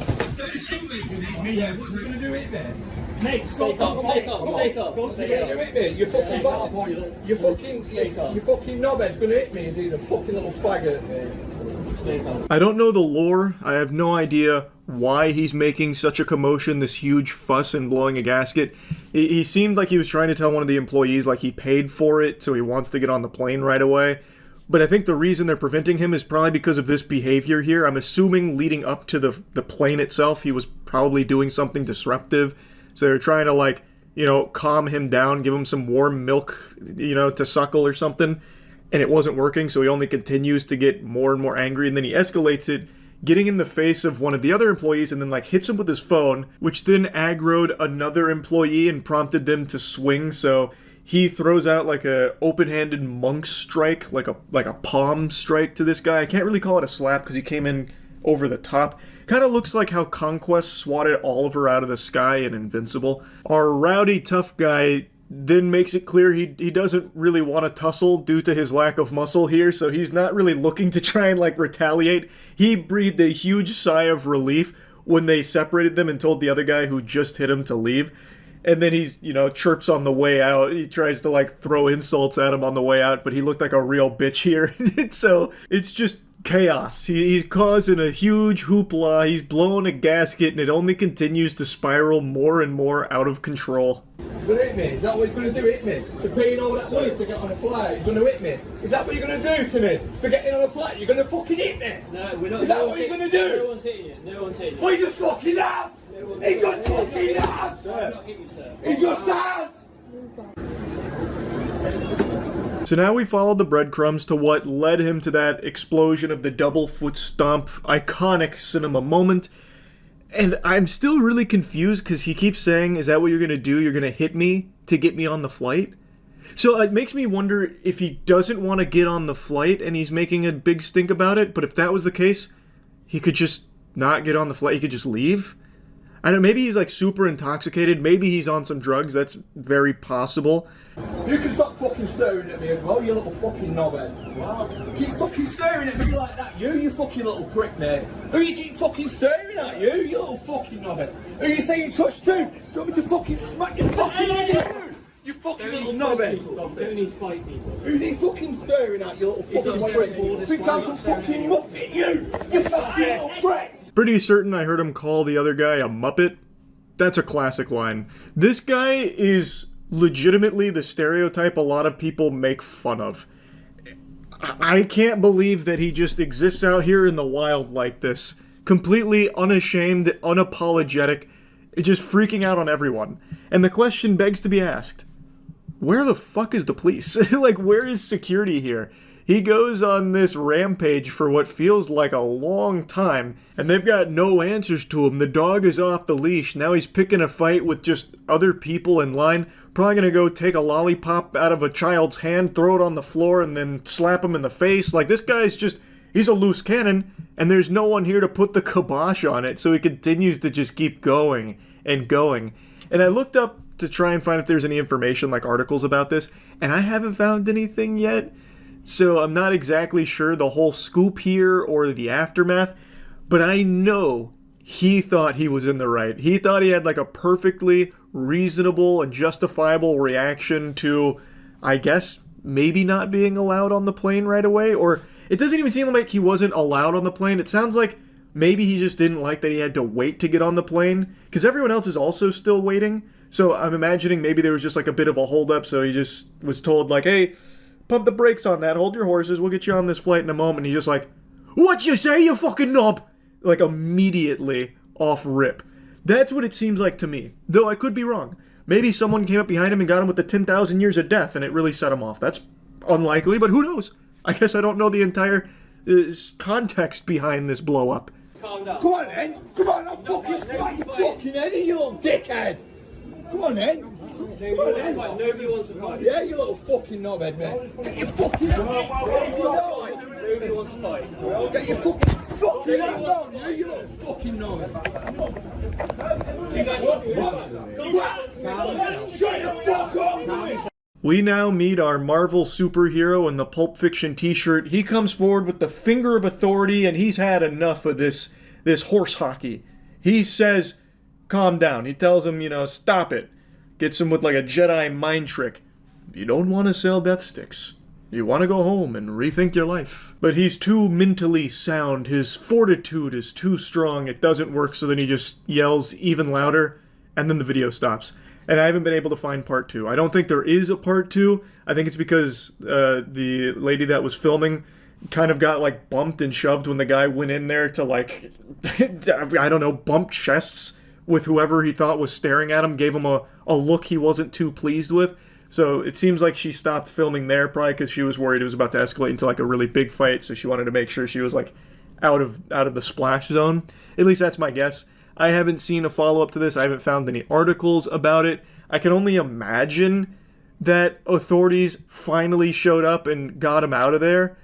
F: Yeah, what are you going to do it there?
E: Mate, stay calm.
F: What are you going to do it there? You fucking bastard. You fucking knobhead's going to hit me, is he? The fucking little faggot, man.
A: I don't know the lore. I have no idea why he's making such a commotion, this huge fuss and blowing a gasket. He seemed like he was trying to tell one of the employees like he paid for it, so he wants to get on the plane right away. But I think the reason they're preventing him is probably because of this behavior here. I'm assuming leading up to the plane itself, he was probably doing something disruptive. So they're trying to, like, you know, calm him down, give him some warm milk, you know, to suckle or something. And it wasn't working, so he only continues to get more and more angry, and then he escalates it, getting in the face of one of the other employees and then like hits him with his phone, which then aggroed another employee and prompted them to swing. So he throws out like a open-handed monk strike, like a palm strike to this guy. I can't really call it a slap because he came in over the top. Kind of looks like how Conquest swatted Oliver out of the sky in Invincible. Our rowdy tough guy then makes it clear he doesn't really want to tussle due to his lack of muscle here, so he's not really looking to try and like retaliate. He breathed a huge sigh of relief when they separated them and told the other guy who just hit him to leave. And then he's, you know, chirps on the way out. He tries to like throw insults at him on the way out, but he looked like a real bitch here. So it's just chaos. He's causing a huge hoopla. He's blowing a gasket, and it only continues to spiral more and more out of control.
F: He's going to hit me? Is that what he's going to do, hit me? For paying all that money to get on a flight, he's going to hit me? Is that what you're going to do to me? For getting on a flight, you're going to fucking hit me?
E: No, we're not.
F: Is that what you're going to do?
E: No one's hitting you. No one's hitting you.
F: Well, he just fucking dance! He just fucking dance!
E: I'm not hitting you, sir.
F: He just dance!
A: So now we followed the breadcrumbs to what led him to that explosion of the double foot stomp, iconic cinema moment. And I'm still really confused because he keeps saying, is that what you're going to do? You're going to hit me to get me on the flight? So it makes me wonder if he doesn't want to get on the flight and he's making a big stink about it. But if that was the case, he could just not get on the flight. He could just leave. I don't know, maybe he's like super intoxicated. Maybe he's on some drugs. That's very possible.
F: You can stop fucking staring at me as well, you little fucking knobhead. Keep fucking staring at me like that, you fucking little prick, mate. Who you keep fucking staring at, you little fucking knobhead? Who you saying shush to? Do you want me to fucking smack your fucking head? You fucking little knobhead.
E: Don't need to fight people.
F: Who's he fucking staring at, you little fucking prick? Think I'm some fucking muppet, you fucking little prick.
A: Pretty certain I heard him call the other guy a muppet. That's a classic line. This guy is legitimately the stereotype a lot of people make fun of. I can't believe that he just exists out here in the wild like this. Completely unashamed, unapologetic, just freaking out on everyone. And the question begs to be asked, where the fuck is the police? Like, where is security here? He goes on this rampage for what feels like a long time, and they've got no answers to him. The dog is off the leash. Now he's picking a fight with just other people in line. Probably gonna go take a lollipop out of a child's hand, throw it on the floor, and then slap him in the face. Like, this guy's just, he's a loose cannon, and there's no one here to put the kibosh on it, so he continues to just keep going and going. And I looked up to try and find if there's any information, like articles about this, and I haven't found anything yet. So I'm not exactly sure the whole scoop here or the aftermath, but I know he thought he was in the right. He thought he had like a perfectly reasonable and justifiable reaction to, I guess, maybe not being allowed on the plane right away. Or it doesn't even seem like he wasn't allowed on the plane. It sounds like maybe he just didn't like that he had to wait to get on the plane, because everyone else is also still waiting. So I'm imagining maybe there was just like a bit of a holdup, so he just was told like, hey, pump the brakes on that, hold your horses, we'll get you on this flight in a moment. He's just like, what you say, you fucking knob? Like, immediately off rip. That's what it seems like to me. Though I could be wrong. Maybe someone came up behind him and got him with the 10,000 years of death, and it really set him off. That's unlikely, but who knows? I guess I don't know the entire context behind this blow up.
F: Calm down. Come on, then. Come on, I'll fucking smack your fucking head in, you little dickhead. Come on, then. Come on, then.
E: Nobody wants to fight.
F: Yeah, you little fucking knobhead, mate. Get your fucking head.
E: Nobody wants to fight.
F: Get your fucking head down, you little fucking knobhead.
E: So you guys want to do this?
F: Shut the fuck up.
A: We now meet our Marvel superhero in the Pulp Fiction t-shirt. He comes forward with the finger of authority, and he's had enough of this horse hockey. He says, calm down. He tells him, stop it. Gets him with like a Jedi mind trick. You don't want to sell death sticks. You want to go home and rethink your life. But he's too mentally sound. His fortitude is too strong. It doesn't work, so then he just yells even louder, and then the video stops. And I haven't been able to find part 2. I don't think there is a part 2. I think it's because the lady that was filming kind of got like bumped and shoved when the guy went in there to like, I don't know, bump chests with whoever he thought was staring at him, gave him a look he wasn't too pleased with. So it seems like she stopped filming there, probably because she was worried it was about to escalate into like a really big fight, so she wanted to make sure she was like out of the splash zone. At least that's my guess. I haven't seen a follow-up to this. I haven't found any articles about it. I can only imagine that authorities finally showed up and got him out of there.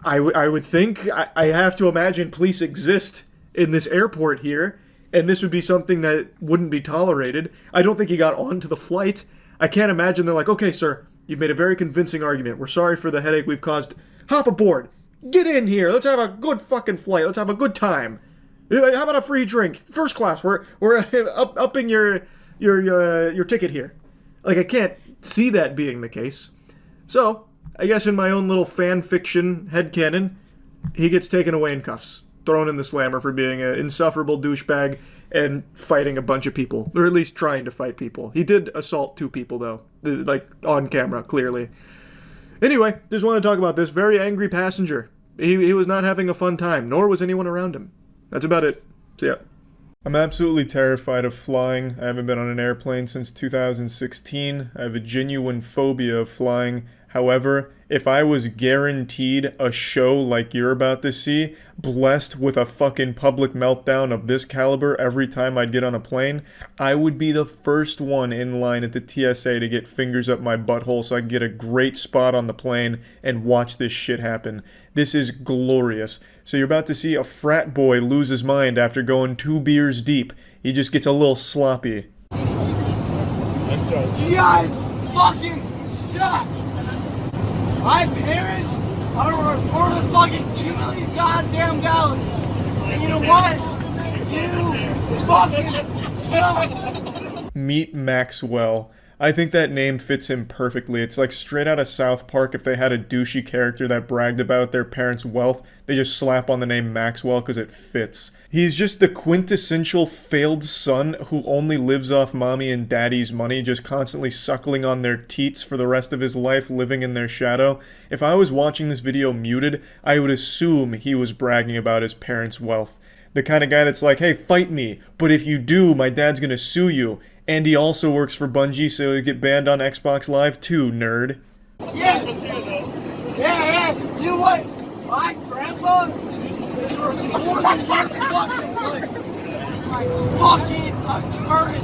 A: I would think, I have to imagine police exist in this airport here, and this would be something that wouldn't be tolerated. I don't think he got onto the flight. I can't imagine they're like, okay, sir, you've made a very convincing argument. We're sorry for the headache we've caused. Hop aboard. Get in here. Let's have a good fucking flight. Let's have a good time. How about a free drink? First class. We're upping your ticket here. Like, I can't see that being the case. So, I guess in my own little fan fiction headcanon, he gets taken away in cuffs, thrown in the slammer for being an insufferable douchebag and fighting a bunch of people, or at least trying to fight people. He did assault 2 people, though, like on camera, clearly. Anyway, just want to talk about this very angry passenger. He was not having a fun time, nor was anyone around him. That's about it. See ya. I'm absolutely terrified of flying. I haven't been on an airplane since 2016. I have a genuine phobia of flying. However, if I was guaranteed a show like you're about to see, blessed with a fucking public meltdown of this caliber every time I'd get on a plane, I would be the first one in line at the TSA to get fingers up my butthole so I could get a great spot on the plane and watch this shit happen. This is glorious. So you're about to see a frat boy lose his mind after going 2 beers deep. He just gets a little sloppy.
F: You guys fucking suck! My parents are worth a fucking 2 million goddamn dollars. And you know what? You fucking suck!
A: Meet Maxwell. I think that name fits him perfectly. It's like straight out of South Park. If they had a douchey character that bragged about their parents' wealth, they just slap on the name Maxwell because it fits. He's just the quintessential failed son who only lives off mommy and daddy's money, just constantly suckling on their teats for the rest of his life, living in their shadow. If I was watching this video muted, I would assume he was bragging about his parents' wealth. The kind of guy that's like, hey, fight me, but if you do, my dad's gonna sue you. And he also works for Bungie, so he'll get banned on Xbox Live too, nerd.
F: Yeah, you know what? My grandpa is worth more than your fucking life. Fucking attorney.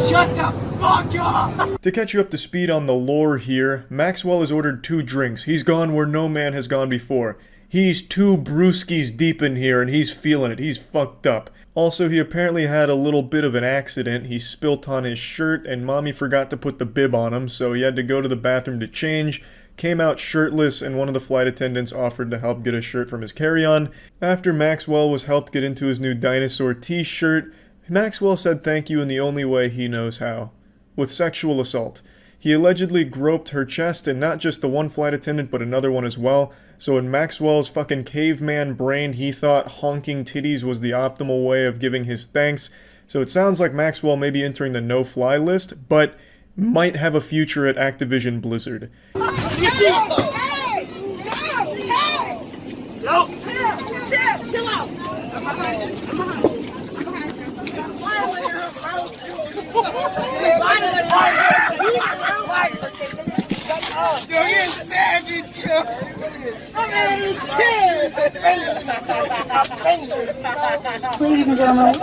F: Shut the fuck up!
A: To catch you up to speed on the lore here, Maxwell has ordered 2 drinks. He's gone where no man has gone before. He's 2 brewskis deep in here and he's feeling it. He's fucked up. Also, he apparently had a little bit of an accident. He spilt on his shirt and mommy forgot to put the bib on him, so he had to go to the bathroom to change, came out shirtless, and one of the flight attendants offered to help get a shirt from his carry-on. After Maxwell was helped get into his new dinosaur t-shirt, Maxwell said thank you in the only way he knows how. With sexual assault. He allegedly groped her chest, and not just the one flight attendant, but another one as well. So in Maxwell's fucking caveman brain, he thought honking titties was the optimal way of giving his thanks. So it sounds like Maxwell may be entering the no-fly list, but might have a future at Activision Blizzard.
B: Chill out.
G: Ladies and gentlemen.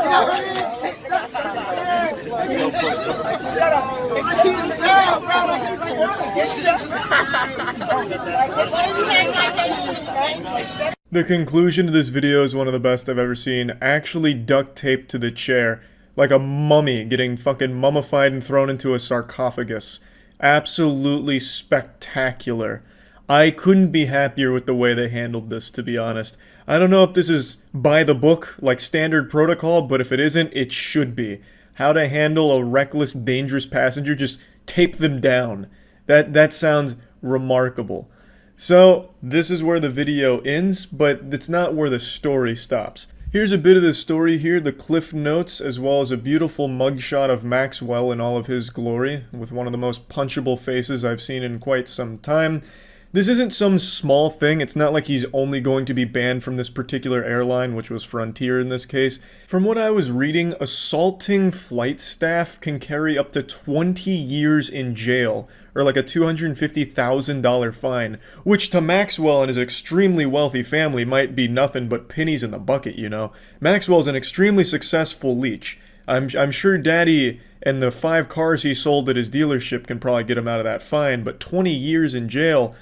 A: The conclusion to this video is one of the best I've ever seen, actually duct taped to the chair, like a mummy getting fucking mummified and thrown into a sarcophagus. Absolutely spectacular. I couldn't be happier with the way they handled this, to be honest. I don't know if this is by the book, like standard protocol, but if it isn't, it should be. How to handle a reckless, dangerous passenger, just tape them down. That sounds remarkable. So, this is where the video ends, but it's not where the story stops. Here's a bit of the story here, the cliff notes, as well as a beautiful mugshot of Maxwell in all of his glory, with one of the most punchable faces I've seen in quite some time. This isn't some small thing, it's not like he's only going to be banned from this particular airline, which was Frontier in this case. From what I was reading, assaulting flight staff can carry up to 20 years in jail, or like a $250,000 fine, which to Maxwell and his extremely wealthy family might be nothing but pennies in the bucket, you know. Maxwell's an extremely successful leech. I'm sure Daddy and the 5 cars he sold at his dealership can probably get him out of that fine, but 20 years in jail,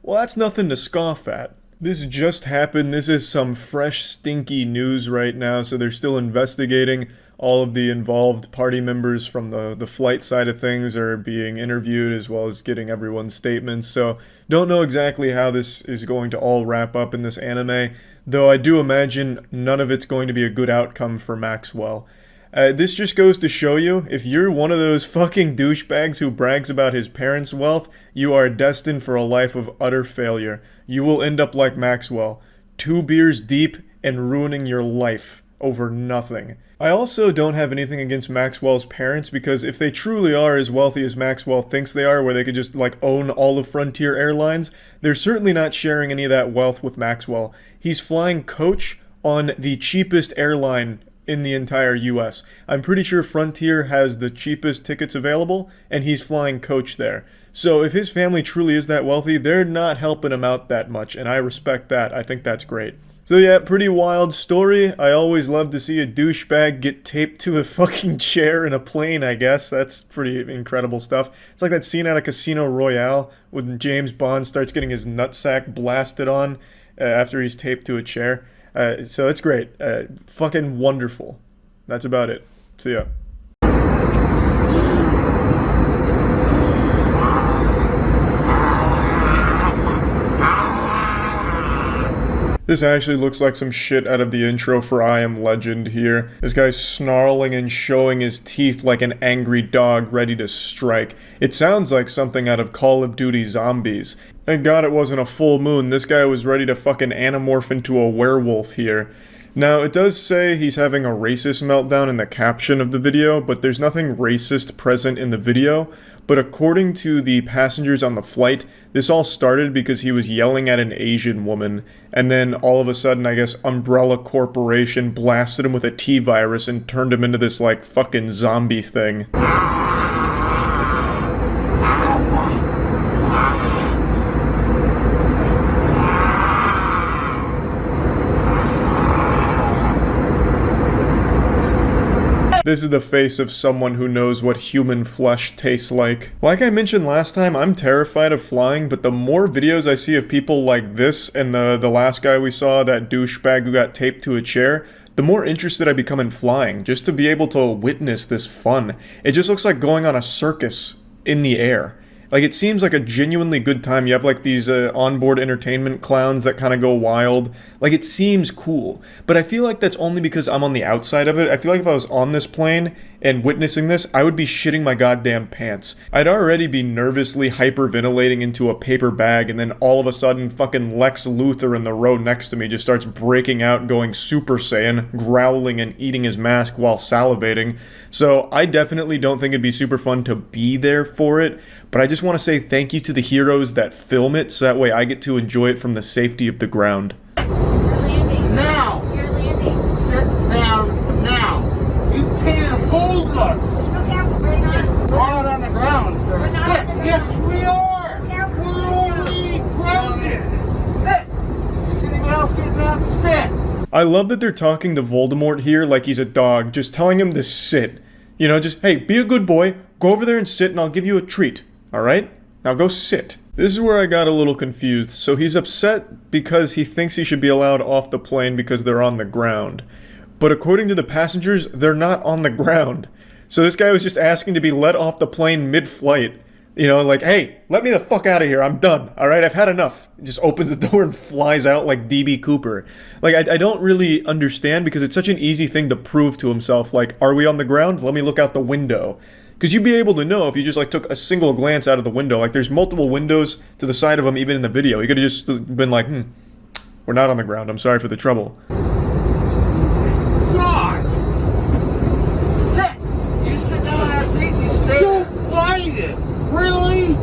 A: well, that's nothing to scoff at. This just happened. This is some fresh, stinky news right now, so they're still investigating. All of the involved party members from the flight side of things are being interviewed, as well as getting everyone's statements. So, don't know exactly how this is going to all wrap up in this anime, though I do imagine none of it's going to be a good outcome for Maxwell. This just goes to show you, if you're one of those fucking douchebags who brags about his parents' wealth, you are destined for a life of utter failure. You will end up like Maxwell, 2 beers deep and ruining your life over nothing. I also don't have anything against Maxwell's parents, because if they truly are as wealthy as Maxwell thinks they are, where they could just like own all of Frontier Airlines, they're certainly not sharing any of that wealth with Maxwell. He's flying coach on the cheapest airline in the entire US. I'm pretty sure Frontier has the cheapest tickets available, and he's flying coach there. So if his family truly is that wealthy, they're not helping him out that much, and I respect that. I think that's great. So yeah, pretty wild story. I always love to see a douchebag get taped to a fucking chair in a plane, I guess. That's pretty incredible stuff. It's like that scene out of Casino Royale when James Bond starts getting his nutsack blasted on after he's taped to a chair. So it's great. Fucking wonderful. That's about it. See ya. This actually looks like some shit out of the intro for I Am Legend here. This guy's snarling and showing his teeth like an angry dog ready to strike. It sounds like something out of Call of Duty Zombies. Thank God it wasn't a full moon. This guy was ready to fucking anamorph into a werewolf here. Now, it does say he's having a racist meltdown in the caption of the video, but there's nothing racist present in the video. But according to the passengers on the flight, this all started because he was yelling at an Asian woman, and then all of a sudden, I guess, Umbrella Corporation blasted him with a T-virus and turned him into this, like, fucking zombie thing. This is the face of someone who knows what human flesh tastes like. Like I mentioned last time, I'm terrified of flying, but the more videos I see of people like this and the last guy we saw, that douchebag who got taped to a chair, the more interested I become in flying, just to be able to witness this fun. It just looks like going on a circus in the air. Like, it seems like a genuinely good time. You have, like, these onboard entertainment clowns that kind of go wild. Like, it seems cool. But I feel like that's only because I'm on the outside of it. I feel like if I was on this plane and witnessing this, I would be shitting my goddamn pants. I'd already be nervously hyperventilating into a paper bag, and then all of a sudden, fucking Lex Luthor in the row next to me just starts breaking out, going Super Saiyan, growling and eating his mask while salivating. So I definitely don't think it'd be super fun to be there for it, but I just want to say thank you to the heroes that film it, so that way I get to enjoy it from the safety of the ground.
F: Now! You're landing. Sit down now. You can't hold us. We're not on the ground, sir. Sit. Yes, we are. We're only grounded. Sit. Is anyone else getting up? Sit.
A: I love that they're talking to Voldemort here like he's a dog, just telling him to sit. You know, just, hey, be a good boy, go over there and sit and I'll give you a treat. Alright? Now go sit. This is where I got a little confused. So he's upset because he thinks he should be allowed off the plane because they're on the ground. But according to the passengers, they're not on the ground. So this guy was just asking to be let off the plane mid-flight. You know, like, hey, let me the fuck out of here. I'm done. Alright, I've had enough. He just opens the door and flies out like DB Cooper. Like, I don't really understand because it's such an easy thing to prove to himself. Like, are we on the ground? Let me look out the window. Because you'd be able to know if you just, like, took a single glance out of the window. Like, there's multiple windows to the side of him, even in the video. You could have just been like, we're not on the ground. I'm sorry for the trouble.
F: God! Sit! You sit down on that seat and you stay. Don't find it! Really?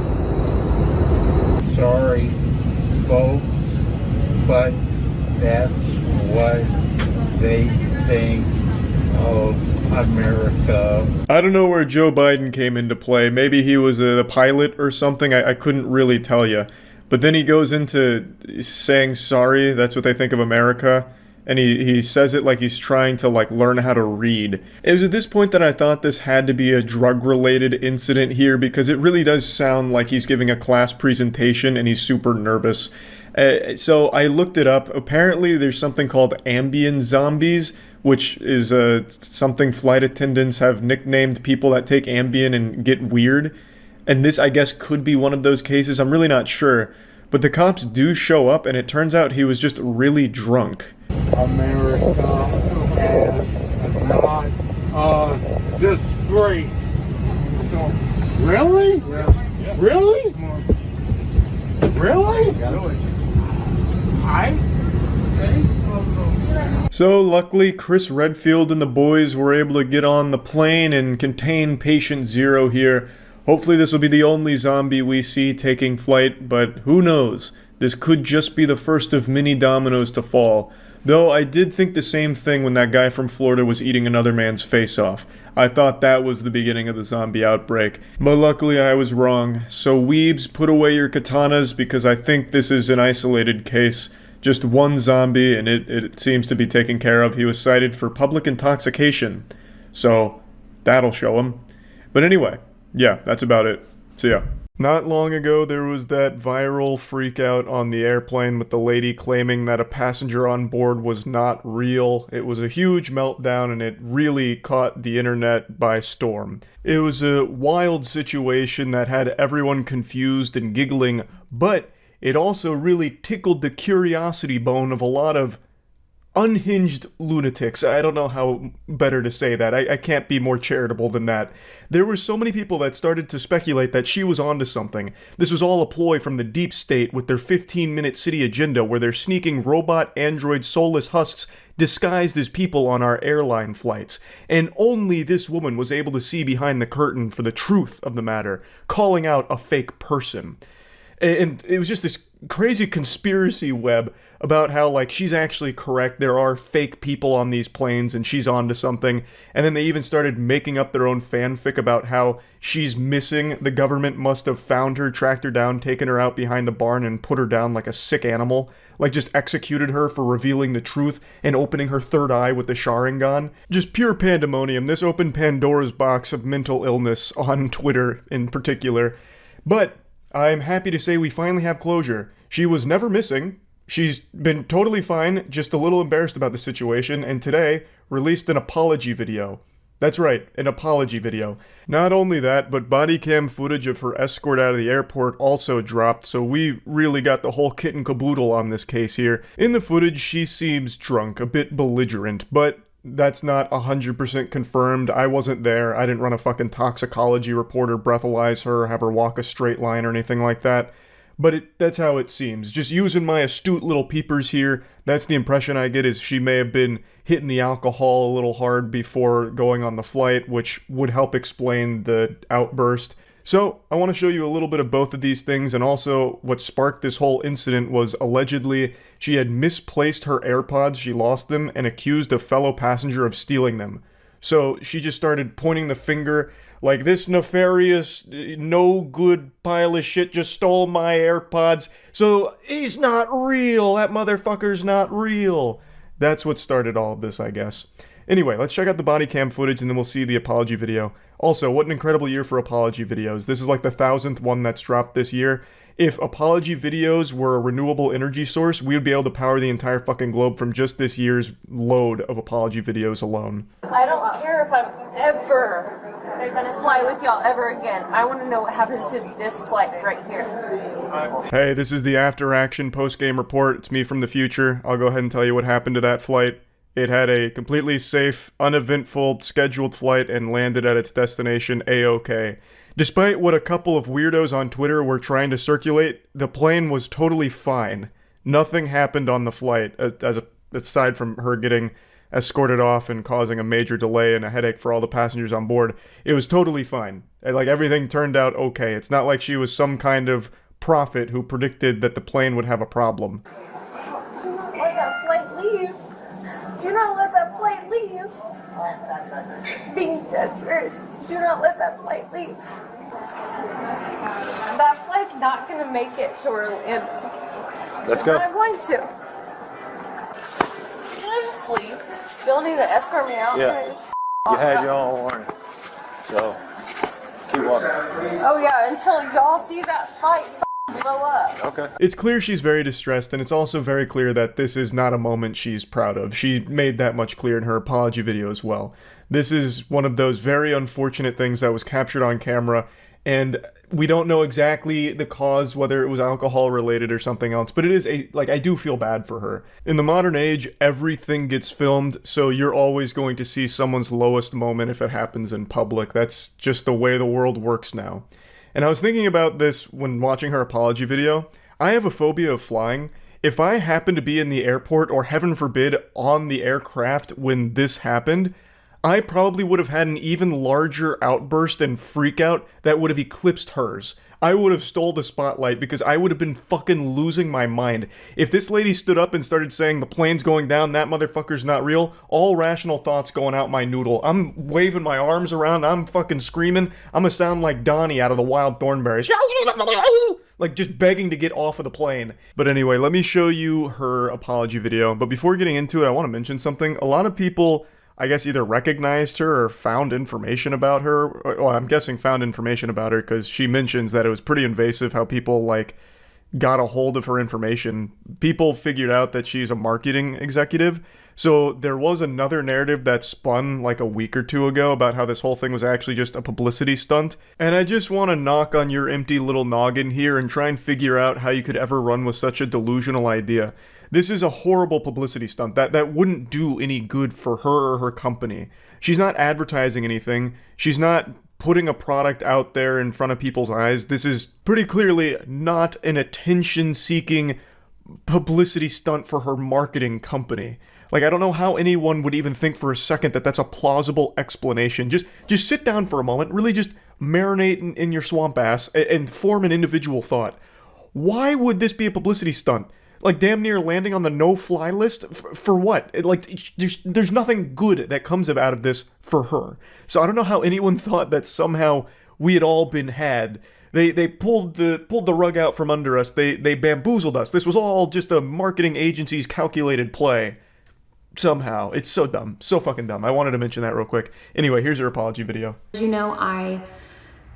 K: Sorry, folks, but that's what they think of America.
A: I don't know where Joe Biden came into play. Maybe he was the pilot or something. I couldn't really tell you. But then he goes into saying sorry. That's what they think of America. And he says it like he's trying to, like, learn how to read. It was at this point that I thought this had to be a drug-related incident here, because it really does sound like he's giving a class presentation and he's super nervous. So I looked it up. Apparently there's something called ambient zombies, which is something flight attendants have nicknamed people that take Ambien and get weird. And this, I guess, could be one of those cases. I'm really not sure. But the cops do show up, and it turns out he was just really drunk.
K: America is not a disgrace.
F: Really?
K: Yeah.
F: Really? Really?
A: So luckily, Chris Redfield and the boys were able to get on the plane and contain Patient Zero here. Hopefully this will be the only zombie we see taking flight, but who knows? This could just be the first of many dominoes to fall. Though I did think the same thing when that guy from Florida was eating another man's face off. I thought that was the beginning of the zombie outbreak. But luckily I was wrong. So weebs, put away your katanas because I think this is an isolated case. Just one zombie and it seems to be taken care of. He was cited for public intoxication. So that'll show him. But anyway, yeah, that's about it. See ya. Not long ago, there was that viral freakout on the airplane with the lady claiming that a passenger on board was not real. It was a huge meltdown and it really caught the internet by storm. It was a wild situation that had everyone confused and giggling, but it also really tickled the curiosity bone of a lot of unhinged lunatics. I don't know how better to say that. I can't be more charitable than that. There were so many people that started to speculate that she was onto something. This was all a ploy from the deep state with their 15-minute city agenda where they're sneaking robot, android, soulless husks disguised as people on our airline flights. And only this woman was able to see behind the curtain for the truth of the matter, calling out a fake person. And it was just this crazy conspiracy web about how, like, she's actually correct, there are fake people on these planes and she's onto something, and then they even started making up their own fanfic about how she's missing, the government must have found her, tracked her down, taken her out behind the barn and put her down like a sick animal, like just executed her for revealing the truth and opening her third eye with the Sharingan. Just pure pandemonium. This opened Pandora's box of mental illness on Twitter in particular. But I'm happy to say we finally have closure. She was never missing. She's been totally fine, just a little embarrassed about the situation, and today released an apology video. That's right, an apology video. Not only that, but body cam footage of her escort out of the airport also dropped, so we really got the whole kit and caboodle on this case here. In the footage, she seems drunk, a bit belligerent, but that's not 100% confirmed. I wasn't there. I didn't run a fucking toxicology report or breathalyze her, or have her walk a straight line or anything like that. But that's how it seems. Just using my astute little peepers here, that's the impression I get, is she may have been hitting the alcohol a little hard before going on the flight, which would help explain the outburst. So, I want to show you a little bit of both of these things, and also what sparked this whole incident was allegedly she had misplaced her AirPods, she lost them, and accused a fellow passenger of stealing them. So, she just started pointing the finger like, this nefarious, no good pile of shit just stole my AirPods, so he's not real, that motherfucker's not real. That's what started all of this, I guess. Anyway, let's check out the body cam footage and then we'll see the apology video. Also, what an incredible year for apology videos. This is like the 1,000th one that's dropped this year. If apology videos were a renewable energy source, we would be able to power the entire fucking globe from just this year's load of apology videos alone.
G: I don't care if I'm ever fly with y'all ever again. I want to know what happens to this flight right here.
A: Hey, this is the after action post-game report. It's me from the future. I'll go ahead and tell you what happened to that flight. It had a completely safe, uneventful, scheduled flight and landed at its destination A-OK. Despite what a couple of weirdos on Twitter were trying to circulate, the plane was totally fine. Nothing happened on the flight, aside from her getting escorted off and causing a major delay and a headache for all the passengers on board. It was totally fine. Like, everything turned out okay. It's not like she was some kind of prophet who predicted that the plane would have a problem.
G: Do not let that flight leave. Do not let that flight leave. Being dead serious. Do not let that flight leave. That flight's not going to make it to Orlando.
J: Let's go.
G: It's not going to. Can I just leave? You don't need to escort me out.
J: Yeah.
G: Can I just
J: You had your own warning. So, keep walking.
G: Oh yeah, until y'all see that fight blow up.
J: Okay.
A: It's clear she's very distressed, and it's also very clear that this is not a moment she's proud of. She made that much clear in her apology video as well. This is one of those very unfortunate things that was captured on camera, and we don't know exactly the cause, whether it was alcohol related or something else, but it is I do feel bad for her. In the modern age, everything gets filmed, so you're always going to see someone's lowest moment if it happens in public. That's just the way the world works now. And I was thinking about this when watching her apology video. I have a phobia of flying. If I happened to be in the airport, or heaven forbid, on the aircraft when this happened, I probably would have had an even larger outburst and freakout that would have eclipsed hers. I would have stole the spotlight because I would have been fucking losing my mind. If this lady stood up and started saying the plane's going down, that motherfucker's not real, all rational thoughts going out my noodle. I'm waving my arms around, I'm fucking screaming. I'm gonna sound like Donnie out of the Wild Thornberrys. Like just begging to get off of the plane. But anyway, let me show you her apology video. But before getting into it, I want to mention something. A lot of people, I guess, either recognized her or found information about her. Well, I'm guessing found information about her because she mentions that it was pretty invasive how people, like, got a hold of her information. People figured out that she's a marketing executive. So there was another narrative that spun like a week or two ago about how this whole thing was actually just a publicity stunt. And I just want to knock on your empty little noggin here and try and figure out how you could ever run with such a delusional idea. This is a horrible publicity stunt. That wouldn't do any good for her or her company. She's not advertising anything. She's not putting a product out there in front of people's eyes. This is pretty clearly not an attention-seeking publicity stunt for her marketing company. Like, I don't know how anyone would even think for a second that that's a plausible explanation. Just sit down for a moment, really just marinate in your swamp ass and form an individual thought. Why would this be a publicity stunt? Like, damn near landing on the no-fly list? For what? There's nothing good that comes out of this for her. So I don't know how anyone thought that somehow we had all been had. They pulled the rug out from under us. They bamboozled us. This was all just a marketing agency's calculated play. Somehow. It's so dumb. So fucking dumb. I wanted to mention that real quick. Anyway, here's her apology video.
L: As you know, I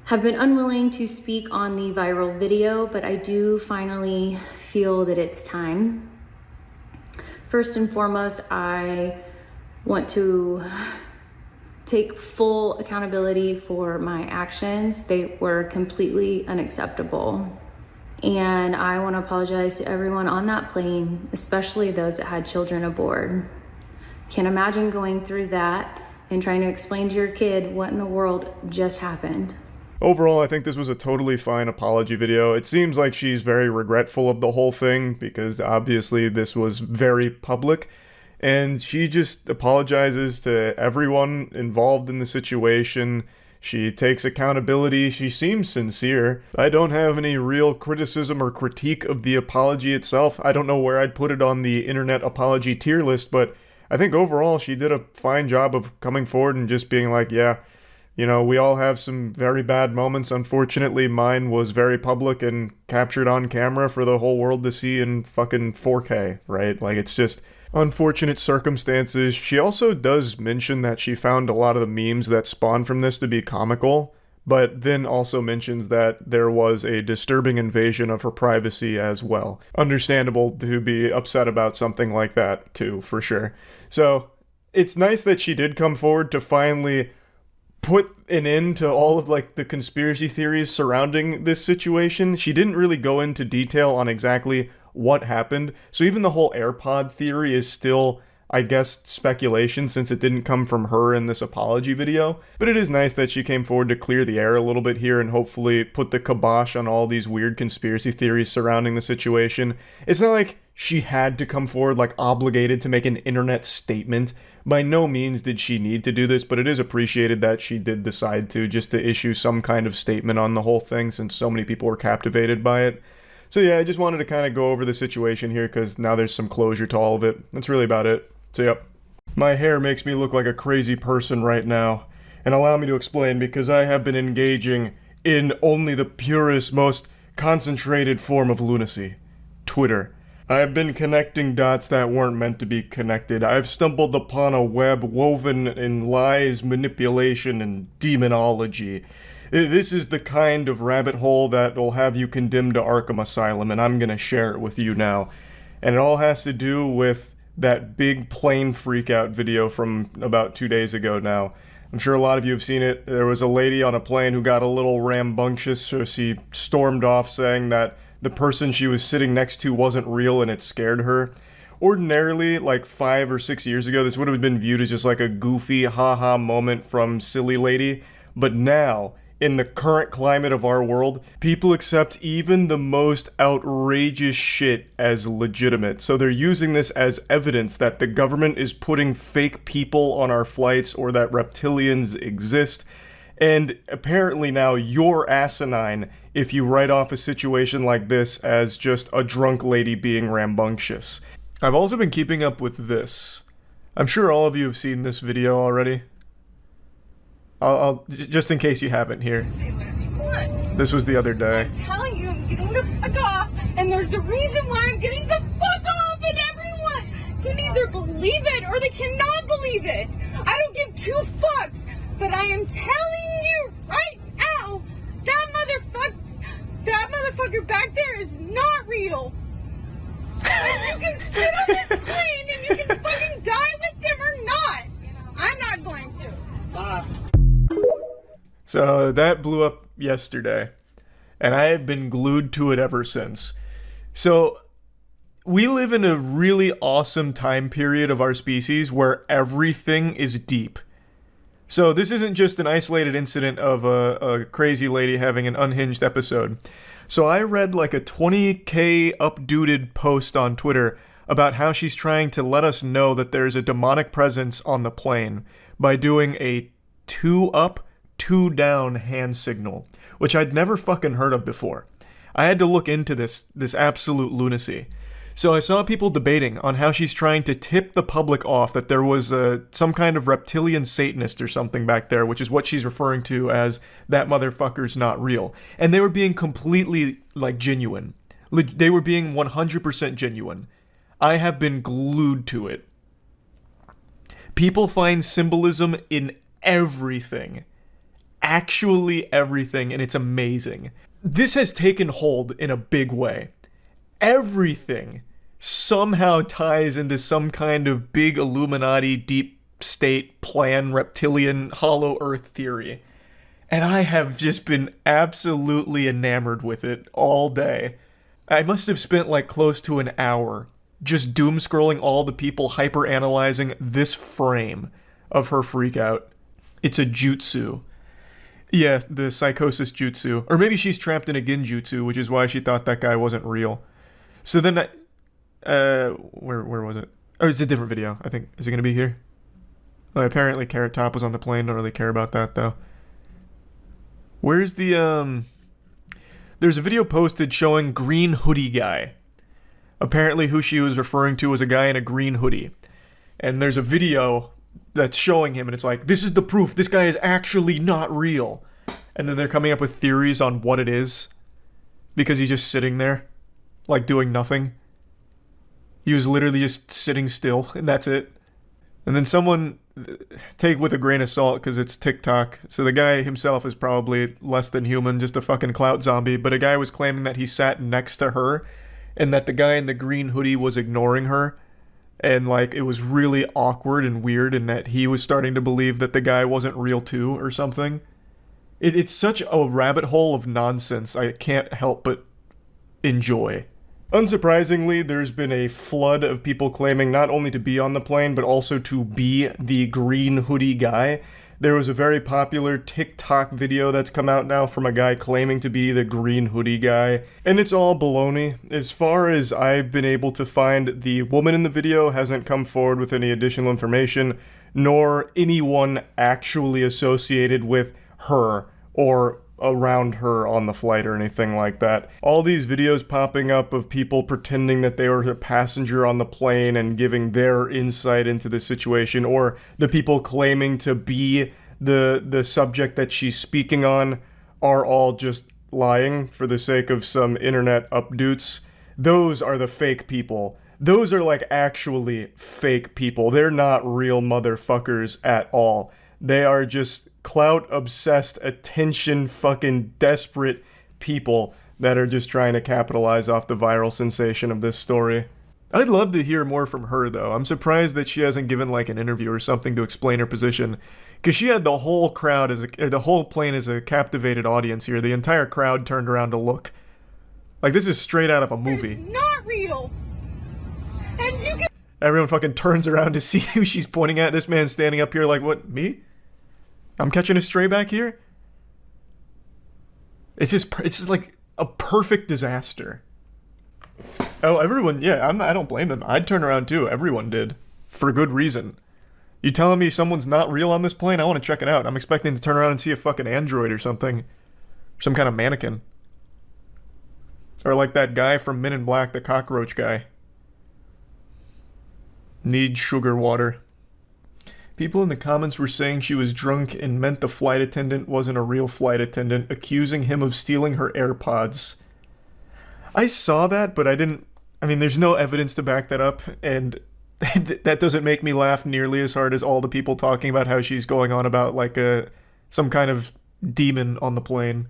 L: have been unwilling to speak on the viral video, but I do finally feel that it's time. First and foremost, I want to take full accountability for my actions. They were completely unacceptable. And I want to apologize to everyone on that plane, especially those that had children aboard. Can't imagine going through that and trying to explain to your kid what in the world just happened.
A: Overall, I think this was a totally fine apology video. It seems like she's very regretful of the whole thing because obviously this was very public. And she just apologizes to everyone involved in the situation. She takes accountability. She seems sincere. I don't have any real criticism or critique of the apology itself. I don't know where I'd put it on the internet apology tier list, but I think overall she did a fine job of coming forward and just being like, yeah, you know, we all have some very bad moments. Unfortunately, mine was very public and captured on camera for the whole world to see in fucking 4K, right? Like, it's just unfortunate circumstances. She also does mention that she found a lot of the memes that spawned from this to be comical, but then also mentions that there was a disturbing invasion of her privacy as well. Understandable to be upset about something like that too, for sure. So it's nice that she did come forward to finally put an end to all of like the conspiracy theories surrounding this situation. She didn't really go into detail on exactly what happened. So even the whole AirPod theory is still, I guess, speculation since it didn't come from her in this apology video. But it is nice that she came forward to clear the air a little bit here and hopefully put the kibosh on all these weird conspiracy theories surrounding the situation. It's not like she had to come forward, like obligated to make an internet statement. By no means did she need to do this, but it is appreciated that she did decide to, just to issue some kind of statement on the whole thing since so many people were captivated by it. So yeah, I just wanted to kind of go over the situation here because now there's some closure to all of it. That's really about it. So yep. My hair makes me look like a crazy person right now. And allow me to explain because I have been engaging in only the purest, most concentrated form of lunacy. Twitter. I've been connecting dots that weren't meant to be connected. I've stumbled upon a web woven in lies, manipulation, and demonology. This is the kind of rabbit hole that will have you condemned to Arkham Asylum, and I'm gonna share it with you now. And it all has to do with that big plane freakout video from about 2 days ago now. I'm sure a lot of you have seen it. There was a lady on a plane who got a little rambunctious, so she stormed off saying that the person she was sitting next to wasn't real and it scared her. Ordinarily, like 5 or 6 years ago, this would have been viewed as just like a goofy haha moment from silly lady. But now, in the current climate of our world, people accept even the most outrageous shit as legitimate. So they're using this as evidence that the government is putting fake people on our flights or that reptilians exist. And apparently now you're asinine if you write off a situation like this as just a drunk lady being rambunctious. I've also been keeping up with this. I'm sure all of you have seen this video already. I'll just in case you haven't here. This was the other day.
G: I'm telling you, I'm getting the fuck off, and there's a reason why I'm getting the fuck off, and everyone can either believe it or they cannot believe it. I don't give two fucks, but I am telling you right now, that motherfucker back there is not real. And you can sit on this plane and you can fucking die with them or not. I'm not going to. Bye.
A: So that blew up yesterday, and I have been glued to it ever since. So we live in a really awesome time period of our species where everything is deep. So this isn't just an isolated incident of a crazy lady having an unhinged episode. So I read like a 20k updated post on Twitter about how she's trying to let us know that there's a demonic presence on the plane by doing a 2 up, 2 down hand signal, which I'd never fucking heard of before. I had to look into this absolute lunacy. So I saw people debating on how she's trying to tip the public off that there was some kind of reptilian Satanist or something back there, which is what she's referring to as that motherfucker's not real. And they were being completely, like, genuine. They were being 100% genuine. I have been glued to it. People find symbolism in everything. Actually everything, and it's amazing. This has taken hold in a big way. Everything somehow ties into some kind of big Illuminati, deep state plan, reptilian, hollow earth theory. And I have just been absolutely enamored with it all day. I must have spent like close to an hour just doom scrolling all the people hyper-analyzing this frame of her freakout. It's a jutsu. Yeah, the psychosis jutsu. Or maybe she's trapped in a genjutsu, which is why she thought that guy wasn't real. So then where was it? Oh, it's a different video, I think. Is it going to be here? Well, apparently Carrot Top was on the plane. Don't really care about that, though. Where's the, There's a video posted showing green hoodie guy. Apparently who she was referring to was a guy in a green hoodie. And there's a video that's showing him, and it's like, this is the proof. This guy is actually not real. And then they're coming up with theories on what it is. Because he's just sitting there. Like, doing nothing. He was literally just sitting still, and that's it. And then someone, take with a grain of salt, because it's TikTok, so the guy himself is probably less than human, just a fucking clout zombie, but a guy was claiming that he sat next to her, and that the guy in the green hoodie was ignoring her, and, like, it was really awkward and weird, and that he was starting to believe that the guy wasn't real too, or something. It's such a rabbit hole of nonsense I can't help but enjoy. Unsurprisingly, there's been a flood of people claiming not only to be on the plane, but also to be the green hoodie guy. There was a very popular TikTok video that's come out now from a guy claiming to be the green hoodie guy, and it's all baloney. As far as I've been able to find, the woman in the video hasn't come forward with any additional information, nor anyone actually associated with her or around her on the flight or anything like that. All these videos popping up of people pretending that they were a passenger on the plane and giving their insight into the situation, or the people claiming to be the subject that she's speaking on, are all just lying for the sake of some internet updoots. Those are the fake people. Those are like actually fake people. They're not real motherfuckers at all. They are just clout-obsessed, attention-fucking desperate people that are just trying to capitalize off the viral sensation of this story. I'd love to hear more from her, though. I'm surprised that she hasn't given, like, an interview or something to explain her position. Because she had the whole crowd, the whole plane as a captivated audience here. The entire crowd turned around to look. Like, this is straight out of a movie.
G: It's not real. And you can...
A: Everyone fucking turns around to see who she's pointing at. This man's standing up here like, what, me? I'm catching a stray back here? It's just like a perfect disaster. Oh, everyone, yeah, I don't blame them. I'd turn around too. Everyone did. For good reason. You telling me someone's not real on this plane? I want to check it out. I'm expecting to turn around and see a fucking android or something. Some kind of mannequin. Or like that guy from Men in Black, the cockroach guy. Need sugar water. People in the comments were saying she was drunk and meant the flight attendant wasn't a real flight attendant, accusing him of stealing her AirPods. I saw that, but I didn't... I mean, there's no evidence to back that up, and that doesn't make me laugh nearly as hard as all the people talking about how she's going on about, like, some kind of demon on the plane.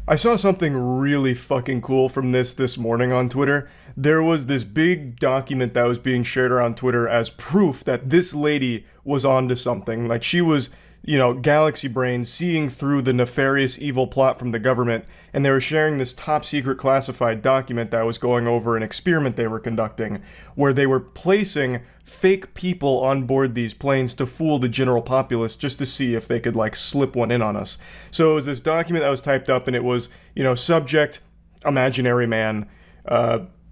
A: I saw something really fucking cool from this morning on Twitter. There was this big document that was being shared around Twitter as proof that this lady was onto something. Like, she was, you know, galaxy brain, seeing through the nefarious evil plot from the government, and they were sharing this top secret classified document that was going over an experiment they were conducting, where they were placing fake people on board these planes to fool the general populace just to see if they could, like, slip one in on us. So it was this document that was typed up, and it was, you know, subject, imaginary man,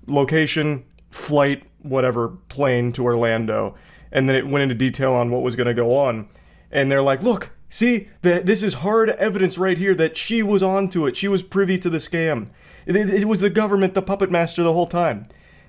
A: location, flight, whatever, plane to Orlando, and then it went into detail on what was going to go on. And they're like, look, see, this is hard evidence right here that she was onto it. She was privy to the scam. It was the government, the puppet master the whole time.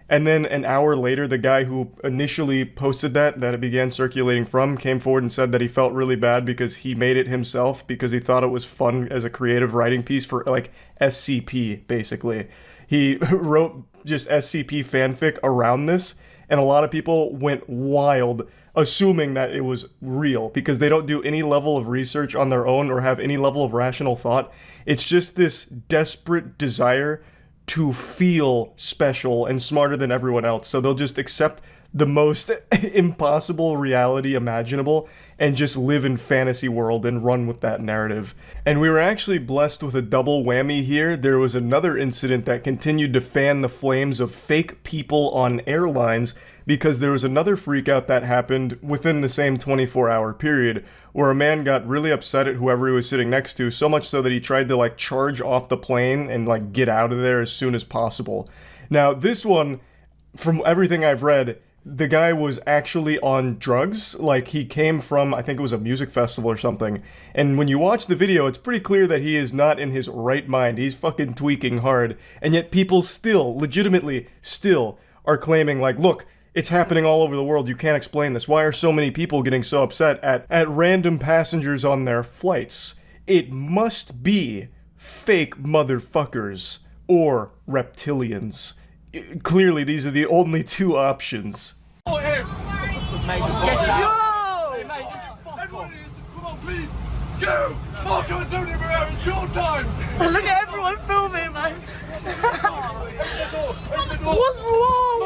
A: And then an hour later, the guy who initially posted that it began circulating from came forward and said that he felt really bad because he made it himself because he thought it was fun as a creative writing piece for, like, SCP, basically. He wrote just SCP fanfic around this, and a lot of people went wild assuming that it was real because they don't do any level of research on their own or have any level of rational thought. It's just this desperate desire to feel special and smarter than everyone else. So they'll just accept the most impossible reality imaginable and just live in fantasy world and run with that narrative. And we were actually blessed with a double whammy here. There was another incident that continued to fan the flames of fake people on airlines because there was another freakout that happened within the same 24-hour period where a man got really upset at whoever he was sitting next to, so much so that he tried to, like, charge off the plane and, like, get out of there as soon as possible. Now, this one, from everything I've read, the guy was actually on drugs. Like, he came from, I think it was a music festival or something. And when you watch the video, it's pretty clear that he is not in his right mind. He's fucking tweaking hard. And yet people still, legitimately still, are claiming, like, look, it's happening all over the world. You can't explain this. Why are so many people getting so upset at random passengers on their flights? It must be fake motherfuckers or reptilians. Clearly, these are the only two options.
F: Mate, just get out. Hey, mate, just everyone is, come on, please. Go! Marco and Tony are out in short time.
B: Look at everyone filming, man. What's wrong?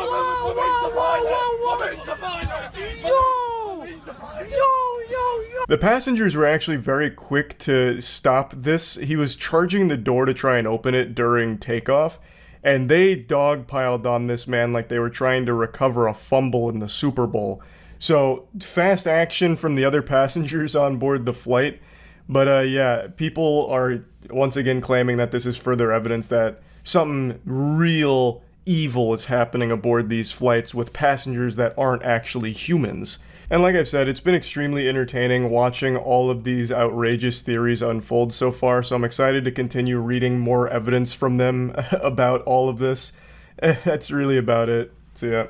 B: Yo!
A: The passengers were actually very quick to stop this. He was charging the door to try and open it during takeoff, and they dogpiled on this man like they were trying to recover a fumble in the Super Bowl. So, fast action from the other passengers on board the flight. But yeah, people are once again claiming that this is further evidence that something real evil is happening aboard these flights with passengers that aren't actually humans. And like I've said, it's been extremely entertaining watching all of these outrageous theories unfold so far, so I'm excited to continue reading more evidence from them about all of this. That's really about it. So yeah.